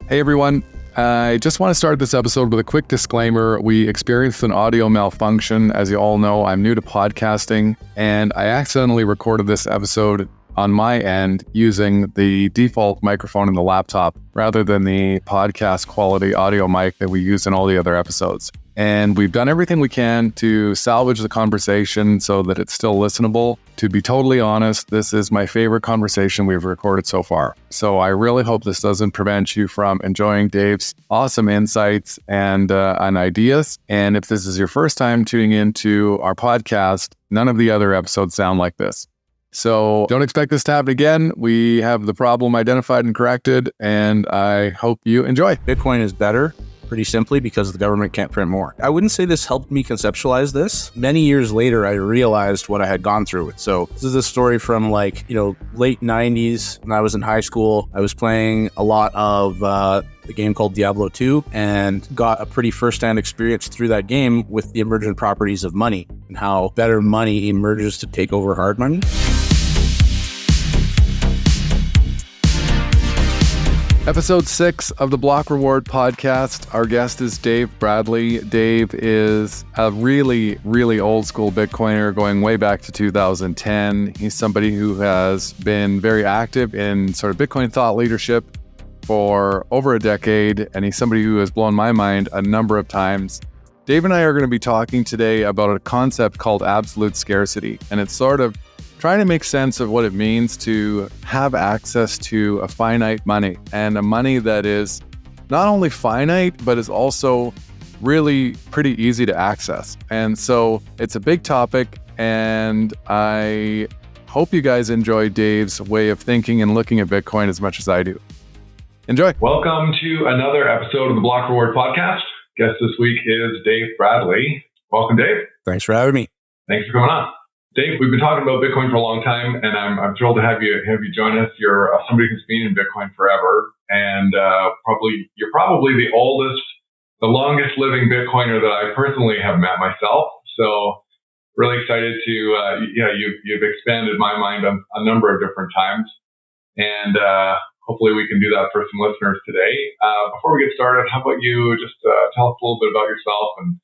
Hey everyone, I just want to start this episode with a quick disclaimer. We experienced an audio malfunction. As you all know, I'm new to podcasting, and I accidentally recorded this episode on my end using the default microphone in the laptop rather than the podcast quality audio mic that we use in all the other episodes. And we've done everything we can to salvage the conversation so that it's still listenable. To be totally honest, this is my favorite conversation we've recorded so far. So I really hope this doesn't prevent you from enjoying Dave's awesome insights and ideas. And if this is your first time tuning into our podcast, none of the other episodes sound like this. So don't expect this to happen again. We have the problem identified and corrected, and I hope you enjoy. Bitcoin is better, pretty simply, because the government can't print more. I wouldn't say this helped me conceptualize this. Many years later, I realized what I had gone through. So this is a story from late 90s when I was in high school. I was playing a lot of the game called Diablo II and got a pretty first-hand experience through that game with the emergent properties of money and how better money emerges to take over hard money. Episode 6 of the Block Reward podcast. Our guest is Dave Bradley. Dave is a really, really old school Bitcoiner going way back to 2010. He's somebody who has been very active in sort of Bitcoin thought leadership for over a decade, and he's somebody who has blown my mind a number of times. Dave and I are going to be talking today about a concept called absolute scarcity, and it's sort of trying to make sense of what it means to have access to a finite money, and a money that is not only finite, but is also really pretty easy to access. And so it's a big topic, and I hope you guys enjoy Dave's way of thinking and looking at Bitcoin as much as I do. Enjoy. Welcome to another episode of the Block Reward podcast. Guest this week is Dave Bradley. Welcome, Dave. Thanks for having me. Thanks for coming on. Dave, we've been talking about Bitcoin for a long time, and I'm thrilled to have you join us. You're somebody who's been in Bitcoin forever, and you're probably the oldest, the longest living Bitcoiner that I personally have met myself. So really excited to you've expanded my mind on a number of different times, and hopefully we can do that for some listeners today. Before we get started, how about you just tell us a little bit about yourself and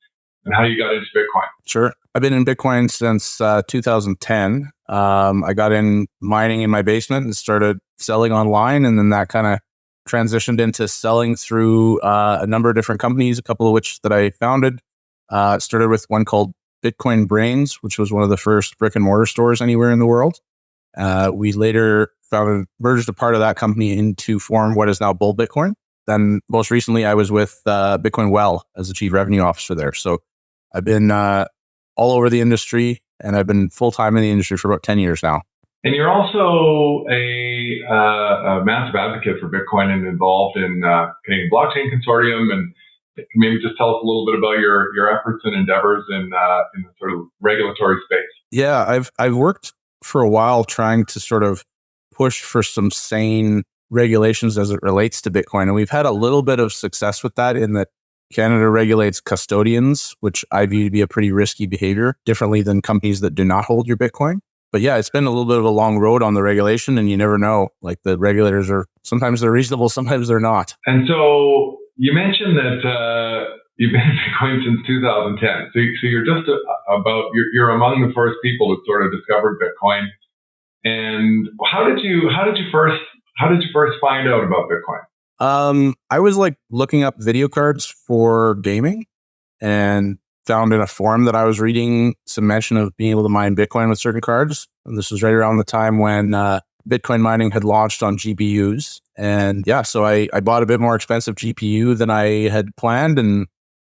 how you got into Bitcoin? Sure. I've been in Bitcoin since 2010. I got in mining in my basement and started selling online. And then that kind of transitioned into selling through a number of different companies, a couple of which that I founded. Started with one called Bitcoin Brains, which was one of the first brick-and-mortar stores anywhere in the world. We later merged a part of that company into form what is now Bull Bitcoin. Then most recently, I was with Bitcoin Well as the chief revenue officer there. So I've been all over the industry, and I've been full-time in the industry for about 10 years now. And you're also a massive advocate for Bitcoin and involved in Canadian Blockchain Consortium. And maybe just tell us a little bit about your efforts and endeavors in the sort of regulatory space. Yeah, I've worked for a while trying to sort of push for some sane regulations as it relates to Bitcoin. And we've had a little bit of success with that in that Canada regulates custodians, which I view to be a pretty risky behavior, differently than companies that do not hold your Bitcoin. But yeah, it's been a little bit of a long road on the regulation, and you never know. Like, the regulators sometimes they're reasonable, sometimes they're not. And so you mentioned that you've been in Bitcoin since 2010. So you're just you're among the first people who sort of discovered Bitcoin. And how did you first find out about Bitcoin? I was looking up video cards for gaming and found in a forum that I was reading some mention of being able to mine Bitcoin with certain cards. And this was right around the time when Bitcoin mining had launched on GPUs. And yeah, so I bought a bit more expensive GPU than I had planned and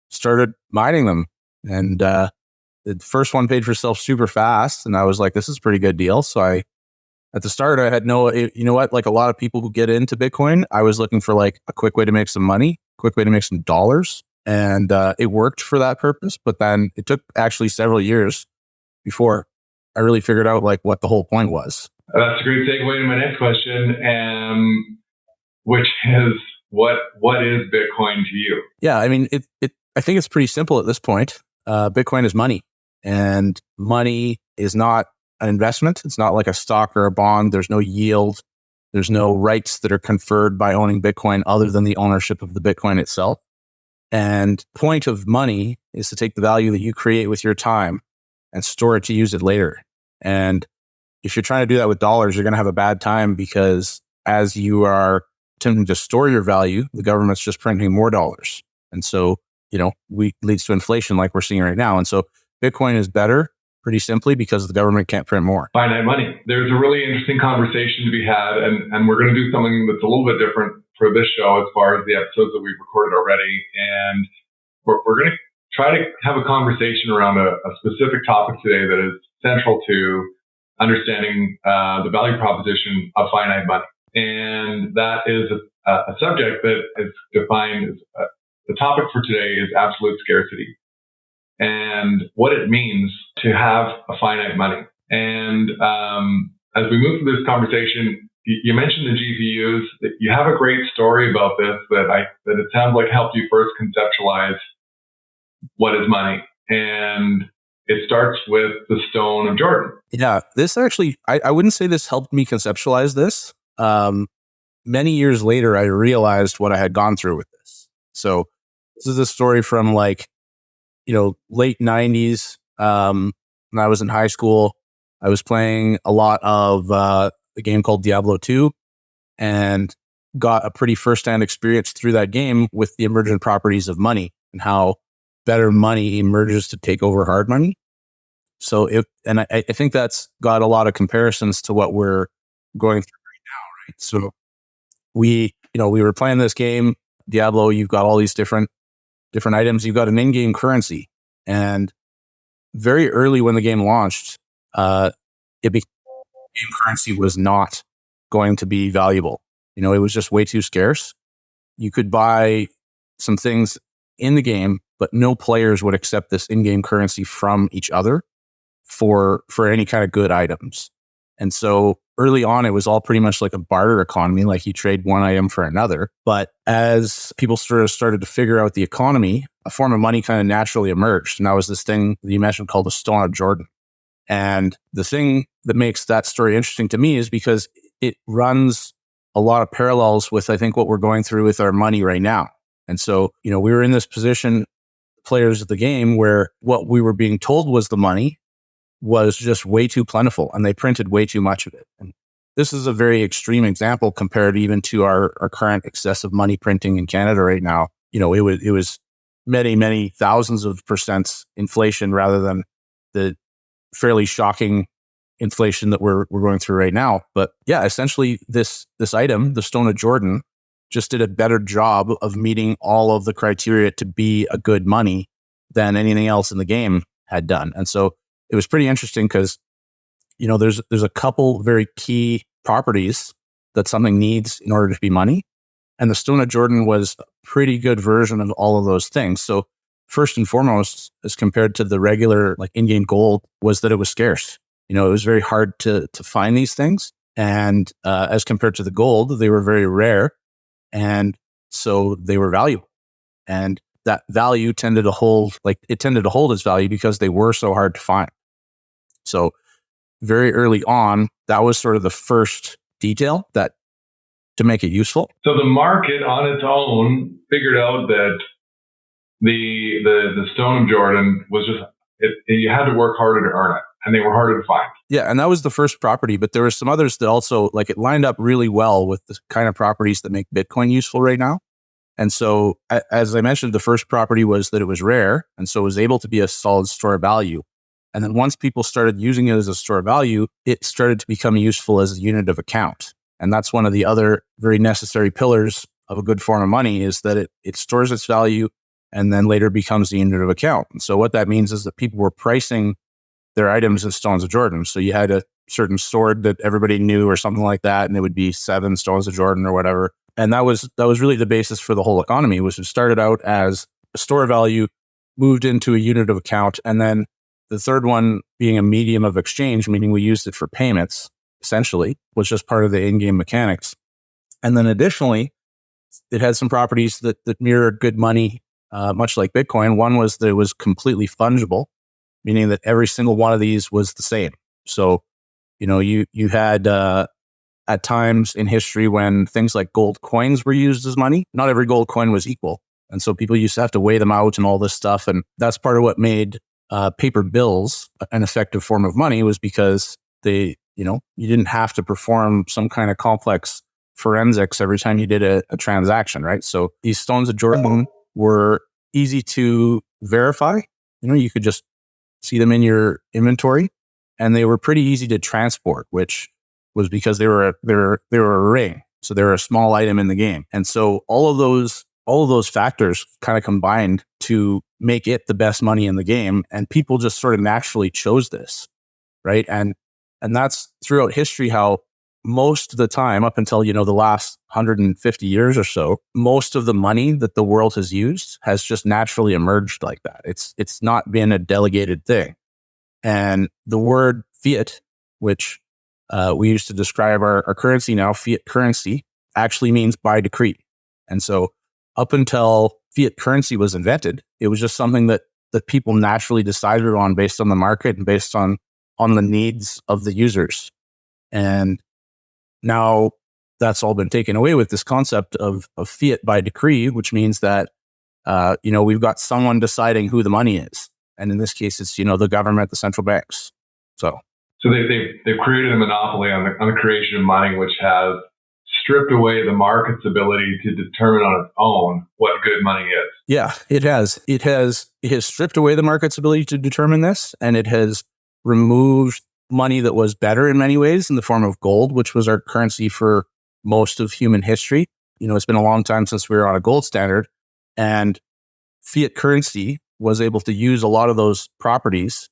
started mining them. And the first one paid for itself super fast. And I was like, this is a pretty good deal. So at the start, I had like a lot of people who get into Bitcoin, I was looking for like a quick way to make some money, quick way to make some dollars. And it worked for that purpose. But then it took actually several years before I really figured out like what the whole point was. That's a great segue to my next question, which is what is Bitcoin to you? Yeah, I mean, I think it's pretty simple at this point. Bitcoin is money, and money is not an investment. It's not like a stock or a bond. There's no yield. There's no rights that are conferred by owning Bitcoin other than the ownership of the Bitcoin itself. And the point of money is to take the value that you create with your time and store it to use it later. And if you're trying to do that with dollars, you're going to have a bad time, because as you are attempting to store your value, the government's just printing more dollars. And so, leads to inflation like we're seeing right now. And so Bitcoin is better, pretty simply, because the government can't print more. Finite money. There's a really interesting conversation to be had, and we're going to do something that's a little bit different for this show as far as the episodes that we've recorded already. And we're going to try to have a conversation around a specific topic today that is central to understanding the value proposition of finite money. And that is a subject that is defined as the topic for today is absolute scarcity, and what it means to have a finite money. And as we move through this conversation, you mentioned the GPUs. You have a great story about this that it sounds like helped you first conceptualize what is money. And it starts with the Stone of Jordan. Yeah, this actually, I wouldn't say this helped me conceptualize this. Many years later, I realized what I had gone through with this. So this is a story from late 90s. When I was in high school, I was playing a lot of a game called Diablo II, and got a pretty firsthand experience through that game with the emergent properties of money and how better money emerges to take over hard money. So I think that's got a lot of comparisons to what we're going through right now, right? So we were playing this game, Diablo. You've got all these different items. You've got an in-game currency, and very early when the game launched, in-game currency was not going to be valuable. It was just way too scarce. You could buy some things in the game, but no players would accept this in-game currency from each other for any kind of good items. And so early on, it was all pretty much like a barter economy, like you trade one item for another. But as people started to figure out the economy, a form of money kind of naturally emerged. And that was this thing that you mentioned called the Stone of Jordan. And the thing that makes that story interesting to me is because it runs a lot of parallels with, I think, what we're going through with our money right now. And so, we were in this position, players of the game, where what we were being told was the money was just way too plentiful, and they printed way too much of it. And this is a very extreme example compared even to our current excessive money printing in Canada right now. It was many, many thousands of percent inflation rather than the fairly shocking inflation that we're going through right now. But yeah, essentially this item, the Stone of Jordan, just did a better job of meeting all of the criteria to be a good money than anything else in the game had done. And so it was pretty interesting because, there's a couple very key properties that something needs in order to be money. And the Stone of Jordan was a pretty good version of all of those things. So first and foremost, as compared to the regular in-game gold, was that it was scarce. It was very hard to find these things. And as compared to the gold, they were very rare. And so they were valuable. And that value tended to hold its value because they were so hard to find. So very early on, that was sort of the first detail that to make it useful. So the market on its own figured out that the Stone of Jordan was just, you had to work harder to earn it, and they were harder to find. Yeah, and that was the first property, but there were some others that also, it lined up really well with the kind of properties that make Bitcoin useful right now. And so, as I mentioned, the first property was that it was rare, and so it was able to be a solid store of value. And then once people started using it as a store of value, it started to become useful as a unit of account. And that's one of the other very necessary pillars of a good form of money, is that it stores its value and then later becomes the unit of account. And so what that means is that people were pricing their items as Stones of Jordan. So you had a certain sword that everybody knew or something like that, and it would be 7 Stones of Jordan or whatever. And that was really the basis for the whole economy. Was it started out as a store of value, moved into a unit of account, and then the third one being a medium of exchange, meaning we used it for payments, essentially, was just part of the in-game mechanics. And then additionally, it had some properties that mirrored good money, much like Bitcoin. One was that it was completely fungible, meaning that every single one of these was the same. So, you had at times in history when things like gold coins were used as money. Not every gold coin was equal. And so people used to have to weigh them out and all this stuff. And that's part of what made paper bills an effective form of money, was because you didn't have to perform some kind of complex forensics every time you did a transaction, right? So these stones of Jordan were easy to verify. You could just see them in your inventory, and they were pretty easy to transport, which was because they were a ring. So they were a small item in the game. And so all of those factors kind of combined to make it the best money in the game. And people just sort of naturally chose this, right? And that's throughout history how most of the time, up until, the last 150 years or so, most of the money that the world has used has just naturally emerged like that. It's not been a delegated thing. And the word fiat, which we used to describe our currency now, fiat currency, actually means by decree. And so up until fiat currency was invented, it was just something that people naturally decided on based on the market and based on the needs of the users. And now that's all been taken away with this concept of fiat by decree, which means that, we've got someone deciding who the money is. And in this case, it's, the government, the central banks. So they've created a monopoly on the creation of money, which has stripped away the market's ability to determine on its own what good money is. Yeah, it has. It has stripped away the market's ability to determine this, and it has removed money that was better in many ways in the form of gold, which was our currency for most of human history. It's been a long time since we were on a gold standard, and fiat currency was able to use a lot of those properties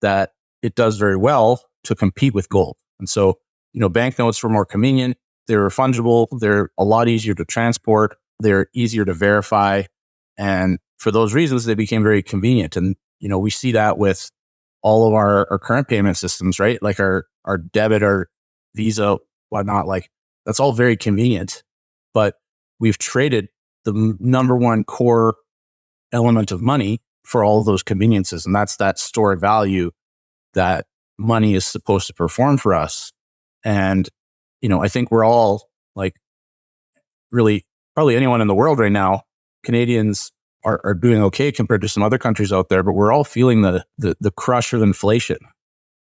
that it does very well to compete with gold. And so, banknotes were more convenient. They were fungible. They're a lot easier to transport. They're easier to verify. And for those reasons, they became very convenient. And, we see that with all of our current payment systems, right? Like our debit, our Visa, whatnot, like that's all very convenient. But we've traded the number one core element of money for all of those conveniences. And that's that stored value that money is supposed to perform for us. And, I think we're all like really, probably anyone in the world right now, Canadians are doing okay compared to some other countries out there, but we're all feeling the crush of inflation,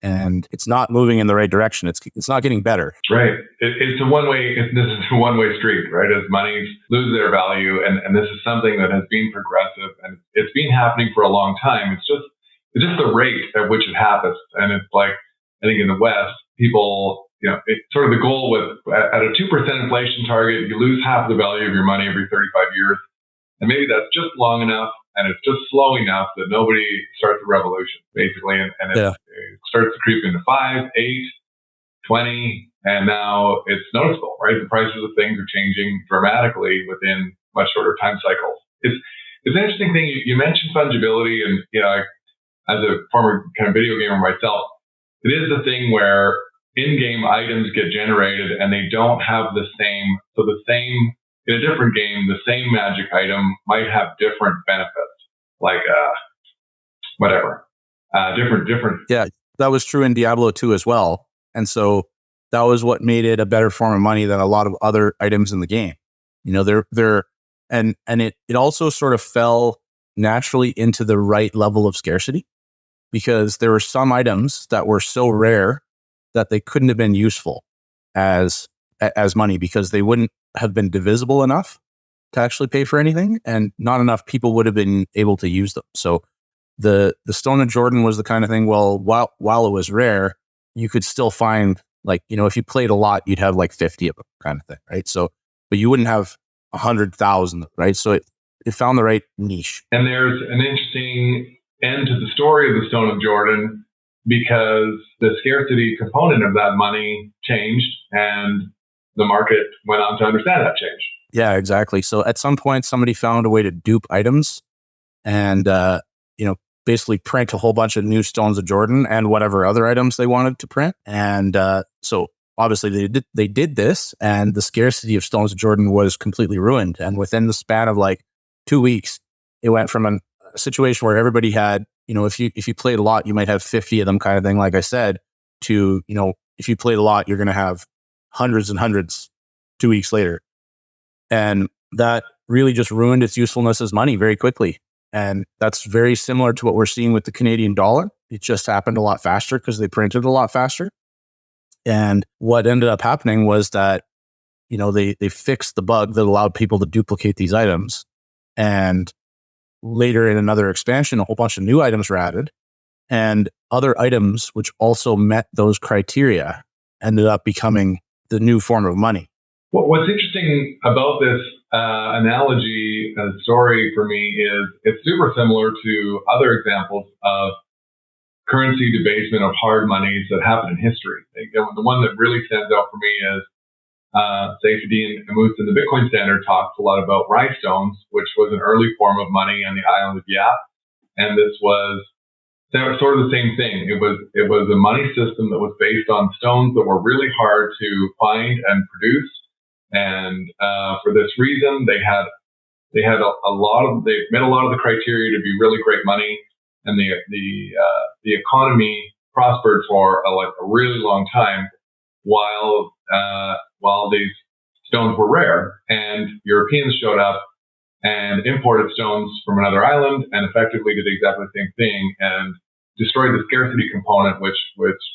and it's not moving in the right direction. It's not getting better. Right. It's a one-way. This is a one-way street, right? As monies lose their value, and this is something that has been progressive, and it's been happening for a long time. It's just the rate at which it happens, and it's like, I think in the West, people, it's sort of the goal with at a 2% inflation target, you lose half the value of your money every 35 years. And maybe that's just long enough, and it's just slow enough that nobody starts a revolution, basically. And it starts to creep into 5, 8, 20, and now it's noticeable, right? The prices of things are changing dramatically within much shorter time cycles. It's an interesting thing. You mentioned fungibility, and, as a former kind of video gamer myself, it is the thing where in-game items get generated and they don't have the same, in a different game, the same magic item might have different benefits, like different. Yeah, that was true in Diablo II as well. And so that was what made it a better form of money than a lot of other items in the game. And it also sort of fell naturally into the right level of scarcity, because there were some items that were so rare that they couldn't have been useful as money, because they wouldn't have been divisible enough to actually pay for anything, and not enough people would have been able to use them. So the Stone of Jordan was the kind of thing, well, while it was rare, you could still find, like, if you played a lot, you'd have like 50 of them, kind of thing, right? So, but you wouldn't have 100,000, right? So it found the right niche. And there's an interesting end to the story of the Stone of Jordan, because the scarcity component of that money changed, and the market went on to understand that change. Yeah, exactly. So at some point, somebody found a way to dupe items and, basically print a whole bunch of new Stones of Jordan and whatever other items they wanted to print. And so obviously they did this, and the scarcity of Stones of Jordan was completely ruined. And within the span of like 2 weeks, it went from a situation where everybody had, if you played a lot, you might have 50 of them, kind of thing, like I said, to, if you played a lot, you're going to have hundreds and hundreds 2 weeks later. And that really just ruined its usefulness as money very quickly. And that's very similar to what we're seeing with the Canadian dollar. It just happened a lot faster because they printed a lot faster. And what ended up happening was that, they fixed the bug that allowed people to duplicate these items. And later in another expansion, a whole bunch of new items were added. And other items which also met those criteria ended up becoming the new form of money. What's interesting about this analogy story for me is it's super similar to other examples of currency debasement of hard monies that happen in history. The one that really stands out for me is Saifedean Ammous in the Bitcoin Standard talks a lot about rhinestones, which was an early form of money on the island of Yap. And this was sort of the same thing. It was a money system that was based on stones that were really hard to find and produce. And for this reason, they met a lot of the criteria to be really great money, and the economy prospered for a really long time while these stones were rare. And Europeans showed up and imported stones from another island and effectively did exactly the same thing and destroyed the scarcity component, which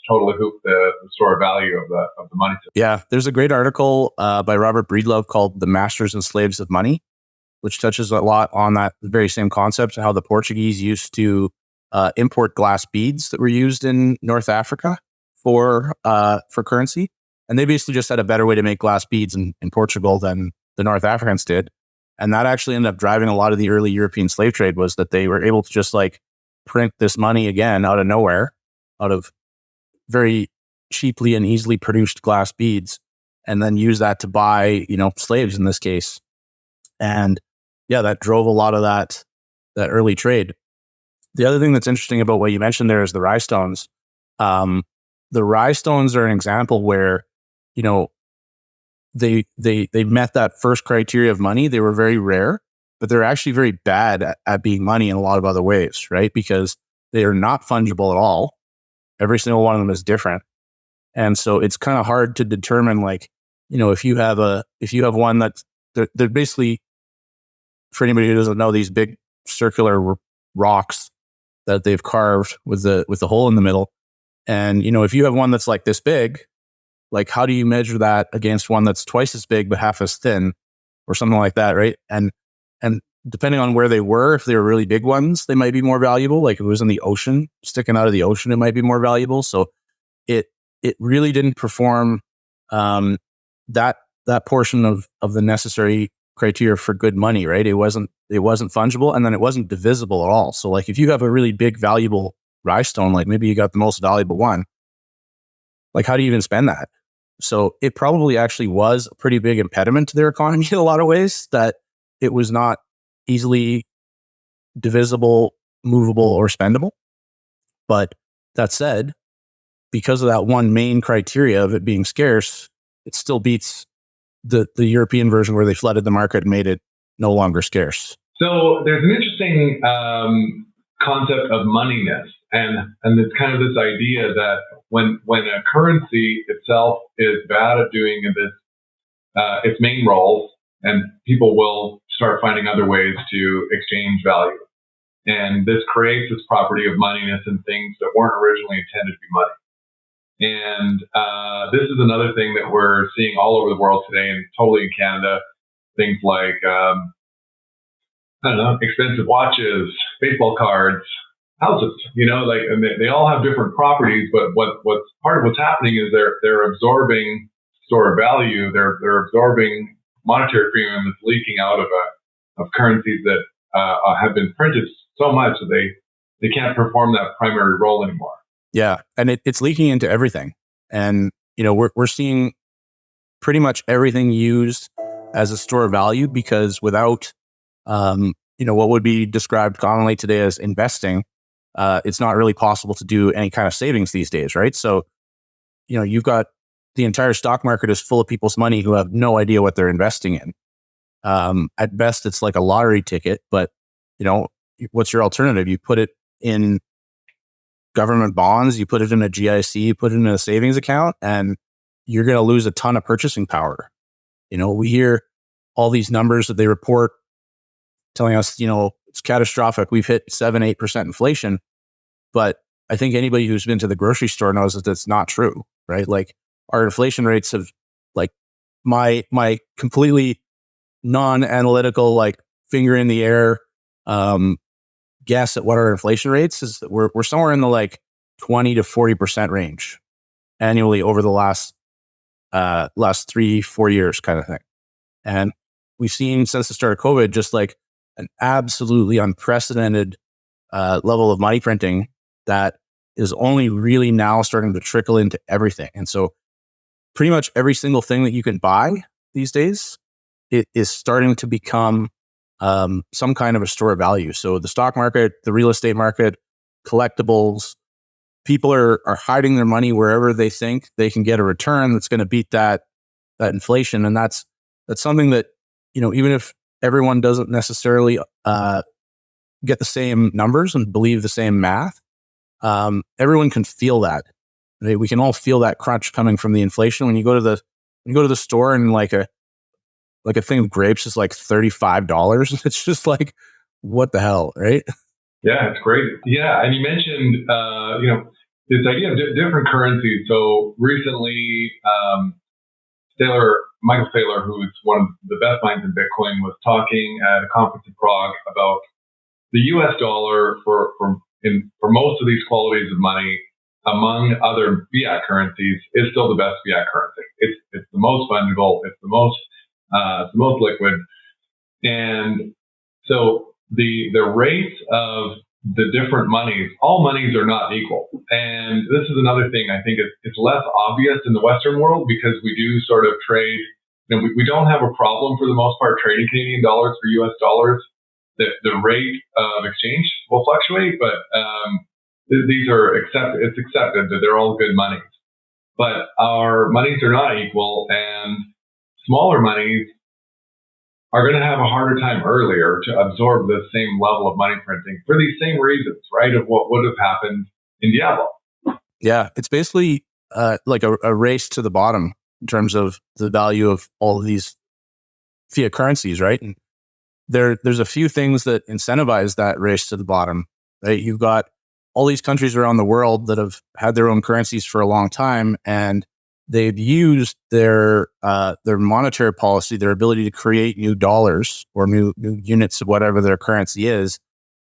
totally hooped the store value of the money system. Yeah, there's a great article by Robert Breedlove called "The Masters and Slaves of Money," which touches a lot on that very same concept, how the Portuguese used to import glass beads that were used in North Africa for currency, and they basically just had a better way to make glass beads in Portugal than the North Africans did, and that actually ended up driving a lot of the early European slave trade. Was that they were able to just print this money again out of nowhere, out of very cheaply and easily produced glass beads, and then use that to buy, slaves in this case. And yeah, that drove a lot of that early trade. The other thing that's interesting about what you mentioned there is the rhinestones. The rhinestones are an example where, they met that first criteria of money. They were very rare, but they're actually very bad at being money in a lot of other ways, right? Because they are not fungible at all. Every single one of them is different. And so it's kind of hard to determine, if you have one that's, they're basically, for anybody who doesn't know, these big circular rocks that they've carved with the hole in the middle. And, if you have one that's like this big, how do you measure that against one that's twice as big but half as thin or something like that, right? And depending on where they were, if they were really big ones, they might be more valuable. Like if it was in the ocean, sticking out of the ocean, it might be more valuable. So it really didn't perform that portion of the necessary criteria for good money, right? It wasn't fungible, and then it wasn't divisible at all. So if you have a really big valuable rhinestone, maybe you got the most valuable one, how do you even spend that? So it probably actually was a pretty big impediment to their economy in a lot of ways, that it was not easily divisible, movable, or spendable. But that said, because of that one main criteria of it being scarce, it still beats the European version where they flooded the market and made it no longer scarce. So there's an interesting concept of moneyness, and it's kind of this idea that when a currency itself is bad at doing this, its main roles, and people will start finding other ways to exchange value. And this creates this property of moneyness in things that weren't originally intended to be money. And this is another thing that we're seeing all over the world today, and totally in Canada. Things like, expensive watches, baseball cards, houses, and they all have different properties, but what's part of what's happening is they're absorbing store value, they're absorbing monetary premium that's leaking out of currencies that have been printed so much that they can't perform that primary role anymore. Yeah, and it's leaking into everything. And we're seeing pretty much everything used as a store of value, because without what would be described commonly today as investing, it's not really possible to do any kind of savings these days, right? So, you've got the entire stock market is full of people's money who have no idea what they're investing in. At best, it's like a lottery ticket, but what's your alternative? You put it in government bonds, you put it in a GIC, you put it in a savings account, and you're going to lose a ton of purchasing power. We hear all these numbers that they report telling us, it's catastrophic. We've hit 7-8% inflation. But I think anybody who's been to the grocery store knows that that's not true, right? Like our inflation rates have, like my completely non-analytical, like finger in the air guess at what our inflation rates is. That we're somewhere in the like 20 to 40% range annually over the last 3-4 years kind of thing. And we've seen since the start of COVID, just like an absolutely unprecedented level of money printing that is only really now starting to trickle into everything. And so pretty much every single thing that you can buy these days, it is starting to become some kind of a store of value. So the stock market, the real estate market, collectibles, people are hiding their money wherever they think they can get a return that's going to beat that inflation. And that's something that, even if everyone doesn't necessarily get the same numbers and believe the same math, everyone can feel that. Right? We can all feel that crunch coming from the inflation. When you go to the store and like a thing of grapes is like $35, it's just like, what the hell, right? Yeah, it's great. Yeah, and you mentioned this idea of different currencies. So recently, Michael Saylor, who's one of the best minds in Bitcoin, was talking at a conference in Prague about the U.S. dollar for most of these qualities of money, among other fiat currencies, is still the best fiat currency. It's the most fungible. It's the most liquid, and so the rates of the different monies, all monies are not equal. And this is another thing I think it's less obvious in the Western world because we do sort of trade. We don't have a problem for the most part trading Canadian dollars for U.S. dollars. The rate of exchange will fluctuate, but these are it's accepted that they're all good monies. But our monies are not equal, and smaller monies are going to have a harder time earlier to absorb the same level of money printing for these same reasons, right? Of what would have happened in Diablo. Yeah, it's basically like a race to the bottom in terms of the value of all of these fiat currencies, right? And there's a few things that incentivize that race to the bottom, right? You've got all these countries around the world that have had their own currencies for a long time, and they've used their monetary policy, their ability to create new dollars or new units of whatever their currency is,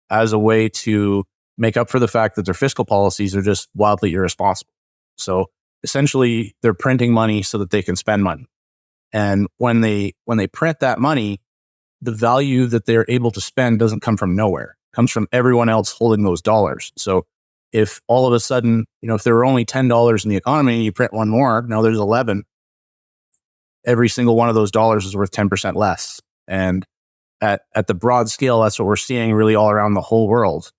as a way to make up for the fact that their fiscal policies are just wildly irresponsible. So essentially, they're printing money so that they can spend money. And when they print that money, the value that they're able to spend doesn't come from nowhere. It comes from everyone else holding those dollars. So if all of a sudden, if there were only $10 in the economy and you print one more, now there's 11, every single one of those dollars is worth 10% less. And at the broad scale, that's what we're seeing really all around the whole world.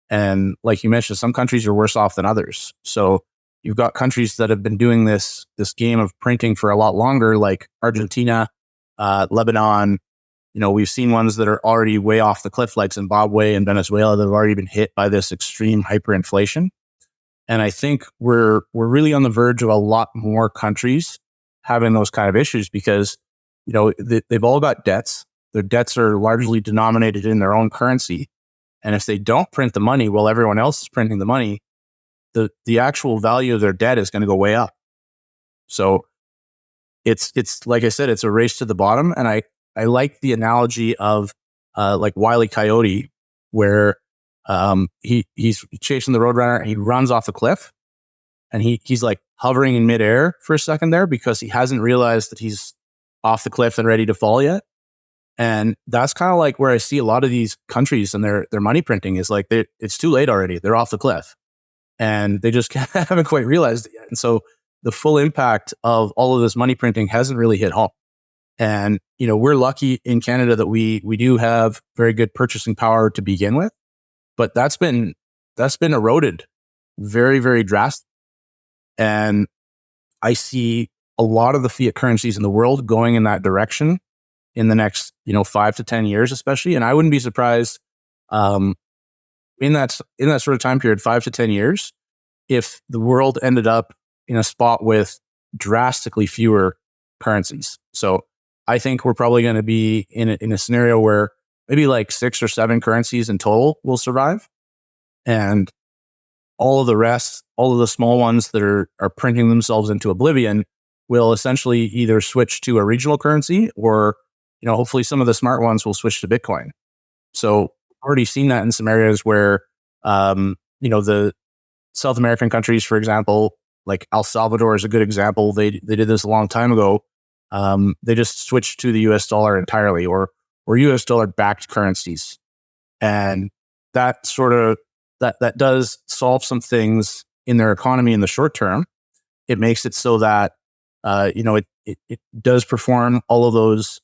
And like you mentioned, some countries are worse off than others. So you've got countries that have been doing this game of printing for a lot longer, like Argentina, Lebanon. We've seen ones that are already way off the cliff, like Zimbabwe and Venezuela, that have already been hit by this extreme hyperinflation. And I think we're really on the verge of a lot more countries having those kind of issues because, they've all got debts. Their debts are largely denominated in their own currency. And if they don't print the money while everyone else is printing the money, the actual value of their debt is going to go way up. So it's like I said, it's a race to the bottom. And I like the analogy of like Wile E. Coyote, where he's chasing the Roadrunner and he runs off the cliff, and he's like hovering in midair for a second there because he hasn't realized that he's off the cliff and ready to fall yet. And that's kind of like where I see a lot of these countries and their money printing is like it's too late already. They're off the cliff, and they just haven't quite realized it yet. And so the full impact of all of this money printing hasn't really hit home. And, we're lucky in Canada that we do have very good purchasing power to begin with, but that's been eroded very, very drastically. And I see a lot of the fiat currencies in the world going in that direction in the next, 5 to 10 years, especially. And I wouldn't be surprised in that sort of time period, 5 to 10 years, if the world ended up in a spot with drastically fewer currencies. So I think we're probably going to be in a scenario where maybe like 6 or 7 currencies in total will survive. And all of the rest, all of the small ones that are printing themselves into oblivion will essentially either switch to a regional currency or, hopefully some of the smart ones will switch to Bitcoin. So I've already seen that in some areas where, the South American countries, for example, like El Salvador is a good example. They did this a long time ago. They just switched to the US dollar entirely or US dollar backed currencies. And that sort of, that does solve some things in their economy in the short term. It makes it so that, it does perform all of those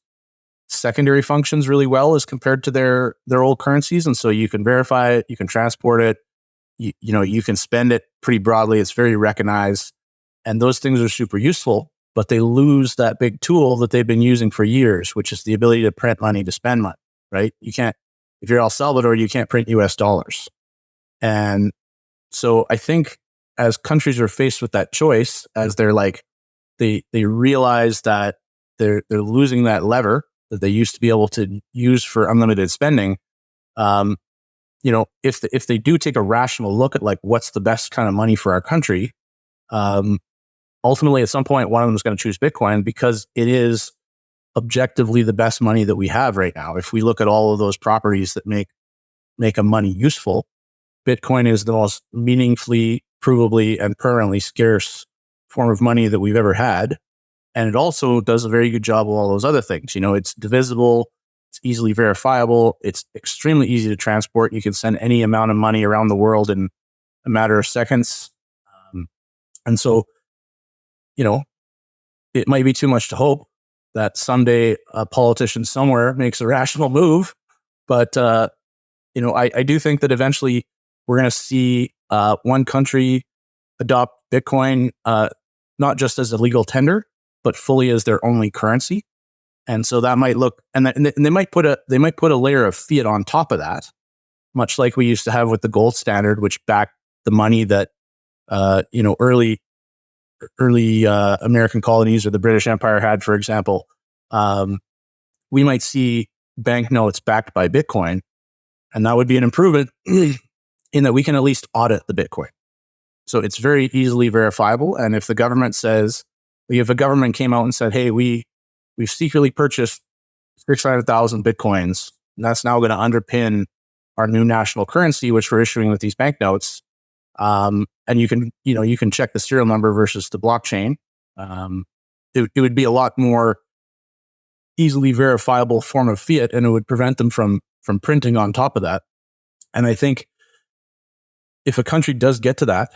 secondary functions really well as compared to their old currencies. And so you can verify it, you can transport it, you can spend it pretty broadly. It's very recognized. And those things are super useful, but they lose that big tool that they've been using for years, which is the ability to print money, to spend money, right? You can't, if you're El Salvador, you can't print US dollars. And so I think as countries are faced with that choice, as they're like, they realize that they're losing that lever that they used to be able to use for unlimited spending. If they do take a rational look at like what's the best kind of money for our country, ultimately at some point one of them is going to choose Bitcoin because it is objectively the best money that we have right now. If we look at all of those properties that make a money useful, Bitcoin is the most meaningfully, provably, and permanently scarce form of money that we've ever had. And it also does a very good job of all those other things. It's divisible, it's easily verifiable, it's extremely easy to transport. You can send any amount of money around the world in a matter of seconds. And so, it might be too much to hope that someday a politician somewhere makes a rational move. But, I do think that eventually we're going to see one country adopt Bitcoin, not just as a legal tender, but fully as their only currency. And so that might look, and they might put a layer of fiat on top of that, much like we used to have with the gold standard, which backed the money that early American colonies or the British Empire had, for example. We might see banknotes backed by Bitcoin, and that would be an improvement in that we can at least audit the Bitcoin. So it's very easily verifiable. And if the government says, if a government came out and said, hey, we've secretly purchased 600,000 Bitcoins, and that's now going to underpin our new national currency, which we're issuing with these banknotes. And you can check the serial number versus the blockchain. It would be a lot more easily verifiable form of fiat, and it would prevent them from printing on top of that. And I think if a country does get to that,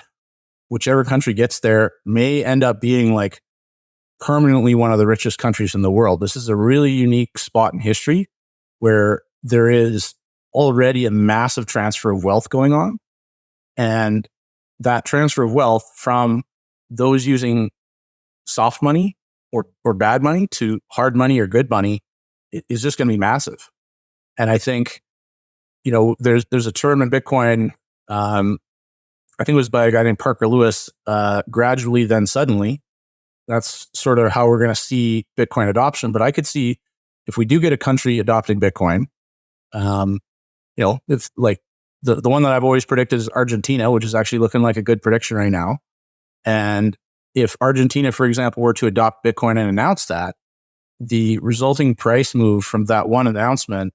whichever country gets there may end up being like permanently one of the richest countries in the world. This is a really unique spot in history where there is already a massive transfer of wealth going on. And that transfer of wealth from those using soft money or bad money to hard money or good money is just going to be massive. And I think, there's a term in Bitcoin, I think it was by a guy named Parker Lewis, gradually then suddenly. That's sort of how we're going to see Bitcoin adoption. But I could see if we do get a country adopting Bitcoin, if like the one that I've always predicted is Argentina, which is actually looking like a good prediction right now. And if Argentina, for example, were to adopt Bitcoin and announce that, the resulting price move from that one announcement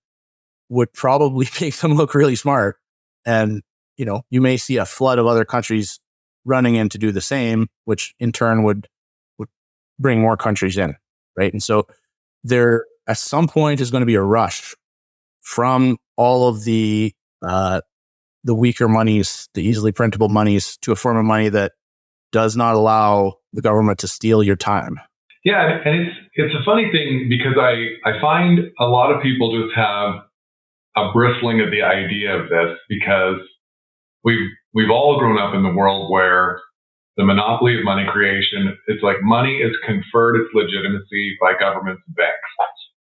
would probably make them look really smart. And, you may see a flood of other countries running in to do the same, which in turn would bring more countries in, right? And so there, at some point, is going to be a rush from all of the weaker monies, the easily printable monies, to a form of money that does not allow the government to steal your time. Yeah, and it's a funny thing because I find a lot of people just have a bristling at the idea of this because we've all grown up in the world where the monopoly of money creation, it's like money is conferred its legitimacy by governments and banks.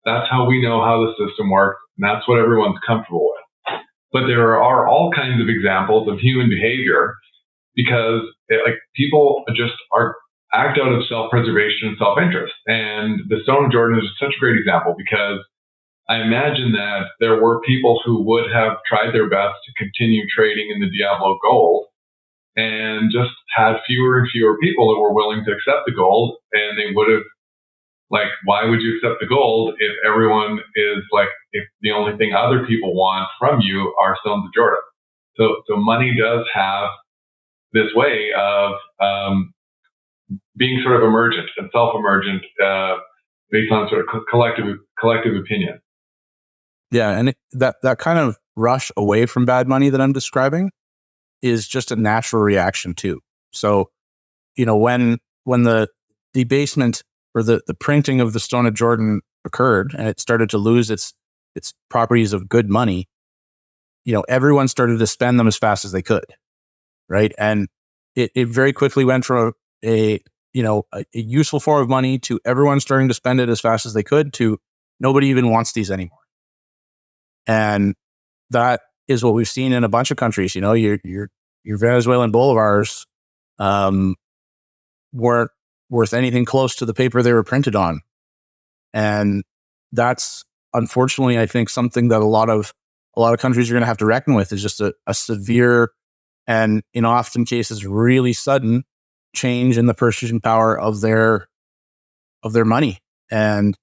That's how we know how the system works, and that's what everyone's comfortable with. But there are all kinds of examples of human behavior because people just act out of self-preservation and self-interest. And the Stone of Jordan is such a great example because I imagine that there were people who would have tried their best to continue trading in the Diablo gold and just had fewer and fewer people that were willing to accept the gold. And they would have, like, why would you accept the gold if everyone is like, if the only thing other people want from you are Stones of Jordan? So money does have this way of being sort of emergent and self-emergent based on sort of collective opinion. Yeah, and that kind of rush away from bad money that I'm describing is just a natural reaction too. So, when the debasement or the printing of the Stone of Jordan occurred and it started to lose its properties of good money, everyone started to spend them as fast as they could, right? And it very quickly went from a useful form of money to everyone starting to spend it as fast as they could to nobody even wants these anymore. And that is what we've seen in a bunch of countries. Your Venezuelan bolivars weren't worth anything close to the paper they were printed on. And that's unfortunately, I think, something that a lot of countries are going to have to reckon with, is just a severe and, in often cases, really sudden change in the purchasing power of their money. And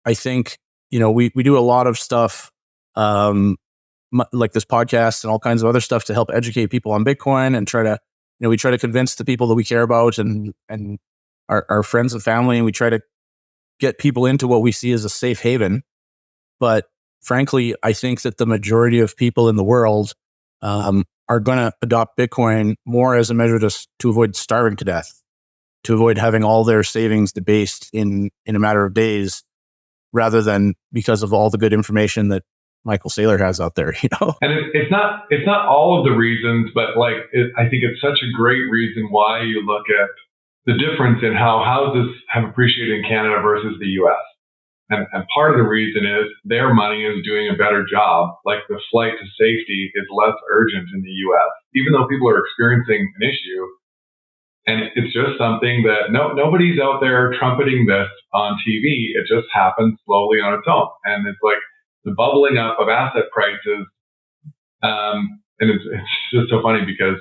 I think, we do a lot of stuff like this podcast and all kinds of other stuff to help educate people on Bitcoin and we try to convince the people that we care about and our friends and family, and we try to get people into what we see as a safe haven. But frankly, I think that the majority of people in the world are going to adopt Bitcoin more as a measure to avoid starving to death, to avoid having all their savings debased in a matter of days, rather than because of all the good information that Michael Saylor has out there, And it's not all of the reasons, but I think it's such a great reason why you look at the difference in how houses have appreciated in Canada versus the U.S. And part of the reason is their money is doing a better job. Like, the flight to safety is less urgent in the U.S., even though people are experiencing an issue. And it's just something that nobody's out there trumpeting this on TV. It just happens slowly on its own. And it's like the bubbling up of asset prices. And it's just so funny because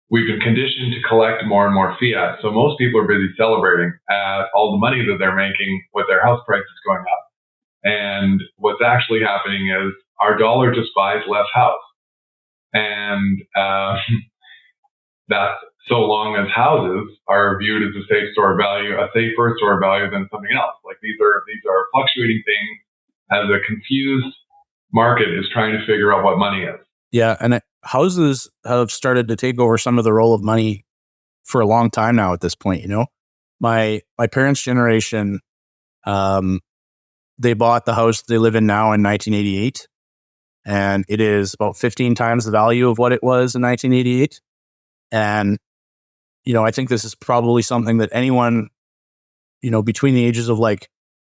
we've been conditioned to collect more and more fiat. So most people are busy celebrating at all the money that they're making with their house prices going up. And what's actually happening is our dollar just buys less house. And that's so long as houses are viewed as a safer store of value than something else. Like, these are fluctuating things as a confused market is trying to figure out what money is. Yeah, and houses have started to take over some of the role of money for a long time now at this point. My parents' generation, they bought the house they live in now in 1988, and it is about 15 times the value of what it was in 1988. And, I think this is probably something that anyone, between the ages of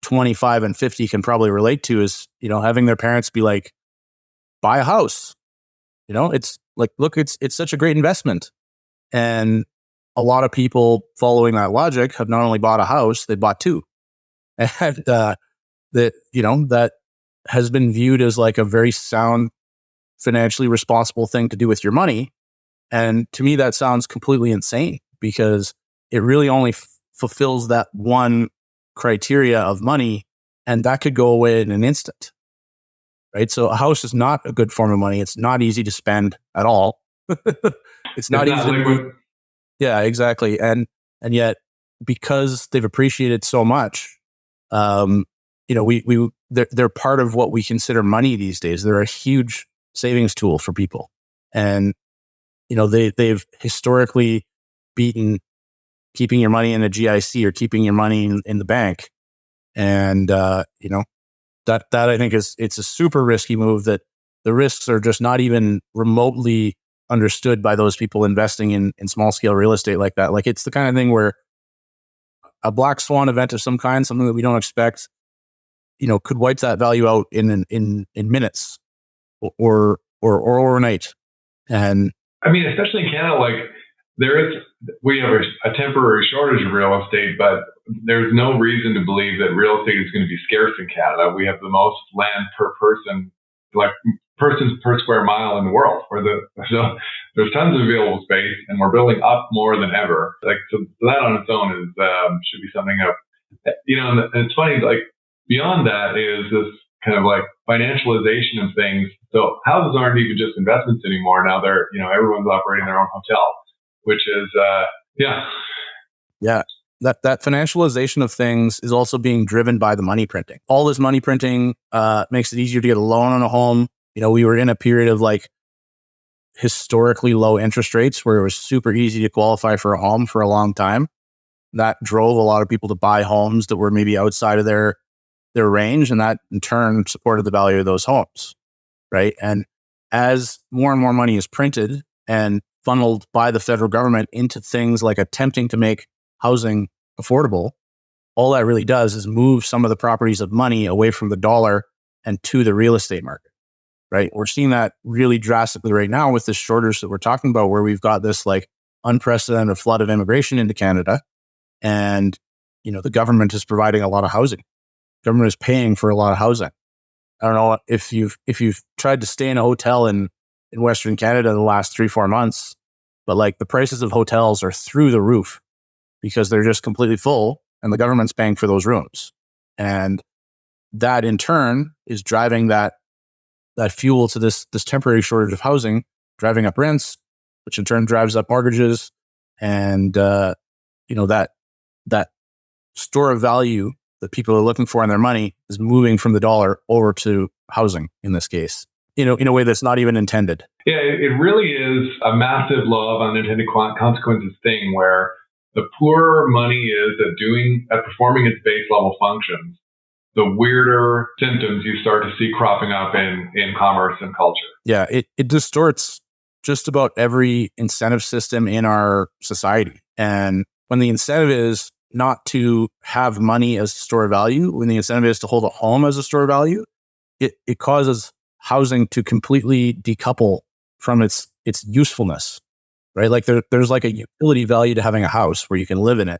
25 and 50 can probably relate to, is, having their parents be like, buy a house. It's like, look, it's such a great investment. And a lot of people following that logic have not only bought a house, they bought two. And that has been viewed as like a very sound, financially responsible thing to do with your money. And to me, that sounds completely insane, because it really only fulfills that one criteria of money, and that could go away in an instant. Right? So a house is not a good form of money. It's not easy to spend at all. It's not easy to move. Yeah, exactly. And yet, because they've appreciated so much, they're part of what we consider money these days. They're a huge savings tool for people. And, they've historically beaten keeping your money in a GIC or keeping your money in the bank. And, that I think it's a super risky move, that the risks are just not even remotely understood by those people investing in small scale real estate like that. Like, it's the kind of thing where a black swan event of some kind, something that we don't expect, could wipe that value out in minutes or overnight. And I mean, especially in Canada, we have a temporary shortage of real estate, but there's no reason to believe that real estate is going to be scarce in Canada. We have the most land per person, like persons per square mile in the world. So there's tons of available space, and we're building up more than ever. So that on its own is should be something of, and it's funny, like beyond that is this kind of like financialization of things. So houses aren't even just investments anymore. Now they're, everyone's operating their own hotel, which is, Yeah. That financialization of things is also being driven by the money printing. All this money printing makes it easier to get a loan on a home. We were in a period of like historically low interest rates where it was super easy to qualify for a home for a long time. That drove a lot of people to buy homes that were maybe outside of their range, and that in turn supported the value of those homes, right? And as more and more money is printed and funneled by the federal government into things like attempting to make housing affordable, all that really does is move some of the properties of money away from the dollar and to the real estate market, right? We're seeing that really drastically right now with this shortage that we're talking about, where we've got this like unprecedented flood of immigration into Canada, and the government is providing a lot of housing. Government is paying for a lot of housing. I don't know if you've tried to stay in a hotel in Western Canada the last 3-4 months, but like the prices of hotels are through the roof because they're just completely full and the government's paying for those rooms. And that in turn is driving that fuel to this temporary shortage of housing, driving up rents, which in turn drives up mortgages. And, that store of value that people are looking for in their money is moving from the dollar over to housing in this case, in a way that's not even intended. Yeah, it really is a massive law of unintended consequences thing where the poorer money is at performing its base level functions, the weirder symptoms you start to see cropping up in commerce and culture. Yeah, it distorts just about every incentive system in our society. And when the incentive is not to have money as a store of value, when the incentive is to hold a home as a store of value, it causes housing to completely decouple from its usefulness, right? Like there's like a utility value to having a house where you can live in it,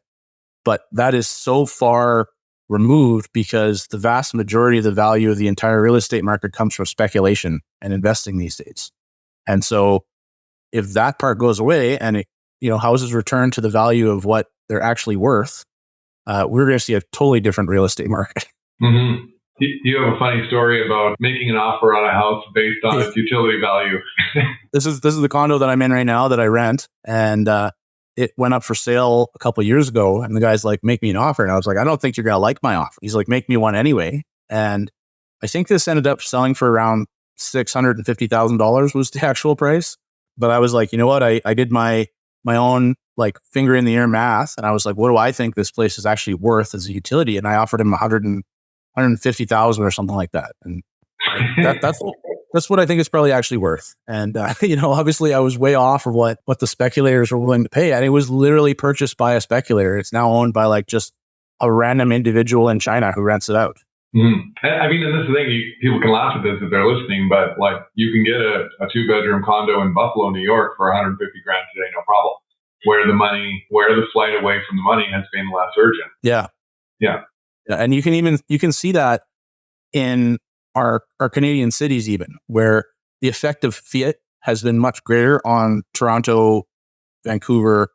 but that is so far removed because the vast majority of the value of the entire real estate market comes from speculation and investing these days. And so if that part goes away and houses return to the value of what they're actually worth, we're going to see a totally different real estate market. Mm-hmm. You have a funny story about making an offer on a house based on its utility value. This is the condo that I'm in right now that I rent, and it went up for sale a couple of years ago. And the guy's like, "Make me an offer," and I was like, "I don't think you're going to like my offer." He's like, "Make me one anyway." And I think this ended up selling for around $650,000 was the actual price. But I was like, you know what? I did my own like finger in the air math, and I was like, what do I think this place is actually worth as a utility? And I offered him $150,000 or something like that, and that's what I think it's probably actually worth. And obviously, I was way off of what the speculators were willing to pay, and it was literally purchased by a speculator. It's now owned by like just a random individual in China who rents it out. Mm. I mean, and this is the thing, people can laugh at this if they're listening, but like you can get a 2-bedroom condo in Buffalo, New York for $150,000 today, no problem. Where the flight away from the money has been less urgent. Yeah. And you can see that in our Canadian cities even, where the effect of fiat has been much greater on Toronto, Vancouver,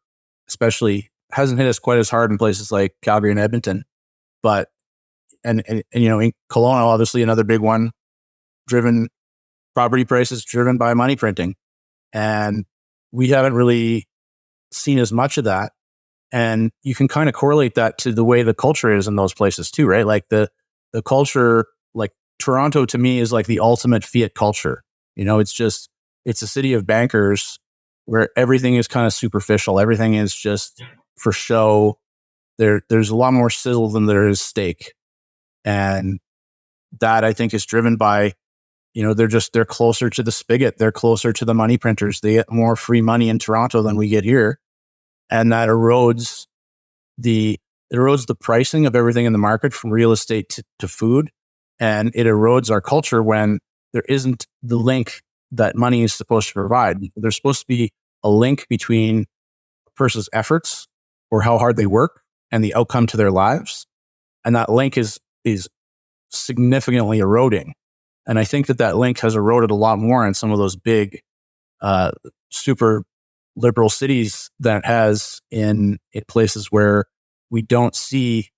especially. Hasn't hit us quite as hard in places like Calgary and Edmonton, but and in Kelowna, obviously another big one, property prices driven by money printing. And we haven't really seen as much of that. And you can kind of correlate that to the way the culture is in those places too, right? Like the culture, like Toronto to me is like the ultimate fiat culture. It's a city of bankers where everything is kind of superficial. Everything is just for show. There's a lot more sizzle than there is steak. And that I think is driven by, they're closer to the spigot. They're closer to the money printers. They get more free money in Toronto than we get here. And that erodes the pricing of everything in the market, from real estate to food. And it erodes our culture when there isn't the link that money is supposed to provide. There's supposed to be a link between person's efforts or how hard they work and the outcome to their lives. And that link is significantly eroding. And I think that link has eroded a lot more in some of those big, super liberal cities that has in places where we don't see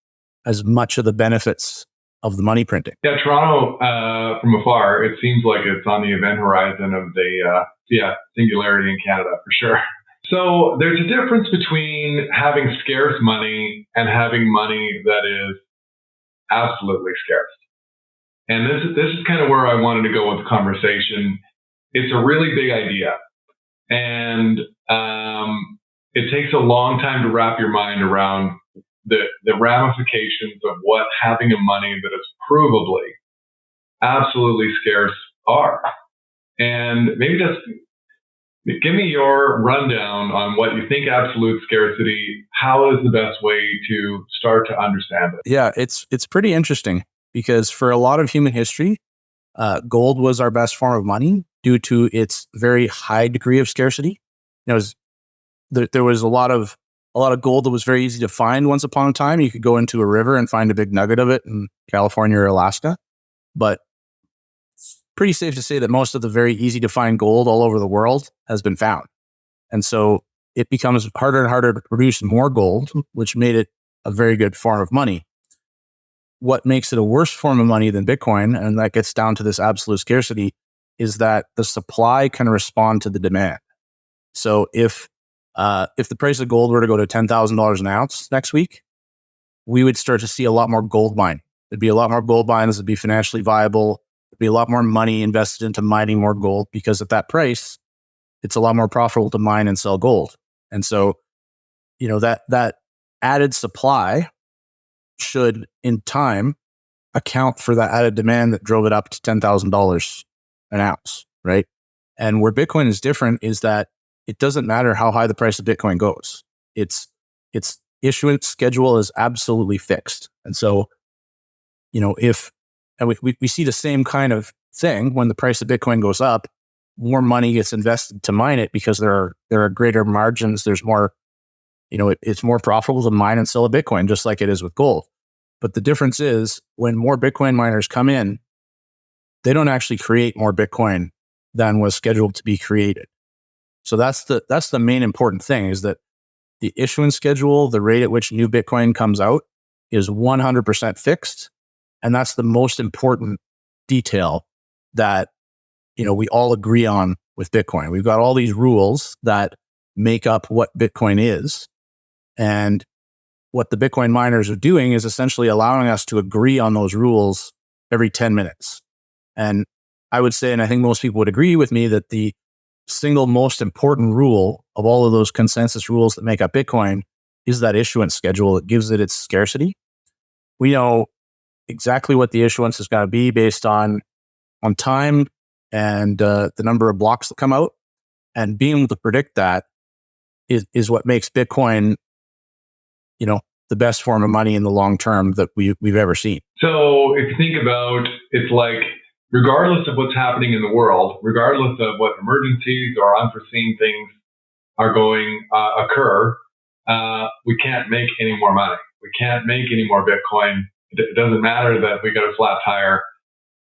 as much of the benefits of the money printing. Yeah, Toronto, from afar, it seems like it's on the event horizon of the fiat singularity in Canada, for sure. So there's a difference between having scarce money and having money that is absolutely scarce. And this is kind of where I wanted to go with the conversation. It's a really big idea. And it takes a long time to wrap your mind around the ramifications of what having a money that is provably absolutely scarce are. And maybe just give me your rundown on what you think absolute scarcity, how is the best way to start to understand it? Yeah, it's pretty interesting because for a lot of human history, gold was our best form of money due to its very high degree of scarcity. There was a lot of gold that was very easy to find once upon a time. You could go into a river and find a big nugget of it in California or Alaska. But it's pretty safe to say that most of the very easy to find gold all over the world has been found. And so it becomes harder and harder to produce more gold, which made it a very good form of money. What makes it a worse form of money than Bitcoin, and that gets down to this absolute scarcity, is that the supply can respond to the demand. So if the price of gold were to go to $10,000 an ounce next week, we would start to see a lot more gold mining. There'd be a lot more gold mines. It'd be financially viable. There'd be a lot more money invested into mining more gold because at that price, it's a lot more profitable to mine and sell gold. And so, that added supply should, in time, account for that added demand that drove it up to $10,000 an ounce, right? And where Bitcoin is different is that it doesn't matter how high the price of Bitcoin goes. Its issuance schedule is absolutely fixed. And so, we see the same kind of thing when the price of Bitcoin goes up, more money gets invested to mine it because there are greater margins. There's more, it's more profitable to mine and sell a Bitcoin, just like it is with gold. But the difference is when more Bitcoin miners come in, they don't actually create more Bitcoin than was scheduled to be created. So that's the main important thing, is that the issuance schedule, the rate at which new Bitcoin comes out, is 100% fixed. And that's the most important detail that, we all agree on with Bitcoin. We've got all these rules that make up what Bitcoin is. And what the Bitcoin miners are doing is essentially allowing us to agree on those rules every 10 minutes. And I would say, and I think most people would agree with me, that the single most important rule of all of those consensus rules that make up Bitcoin is that issuance schedule. It gives it its scarcity. We know exactly what the issuance is going to be based on time and the number of blocks that come out. And being able to predict that is what makes Bitcoin, the best form of money in the long term that we've ever seen. So if you think about, it's like, regardless of what's happening in the world, regardless of what emergencies or unforeseen things are going occur, we can't make any more money. We can't make any more Bitcoin. It doesn't matter that we got a flat tire,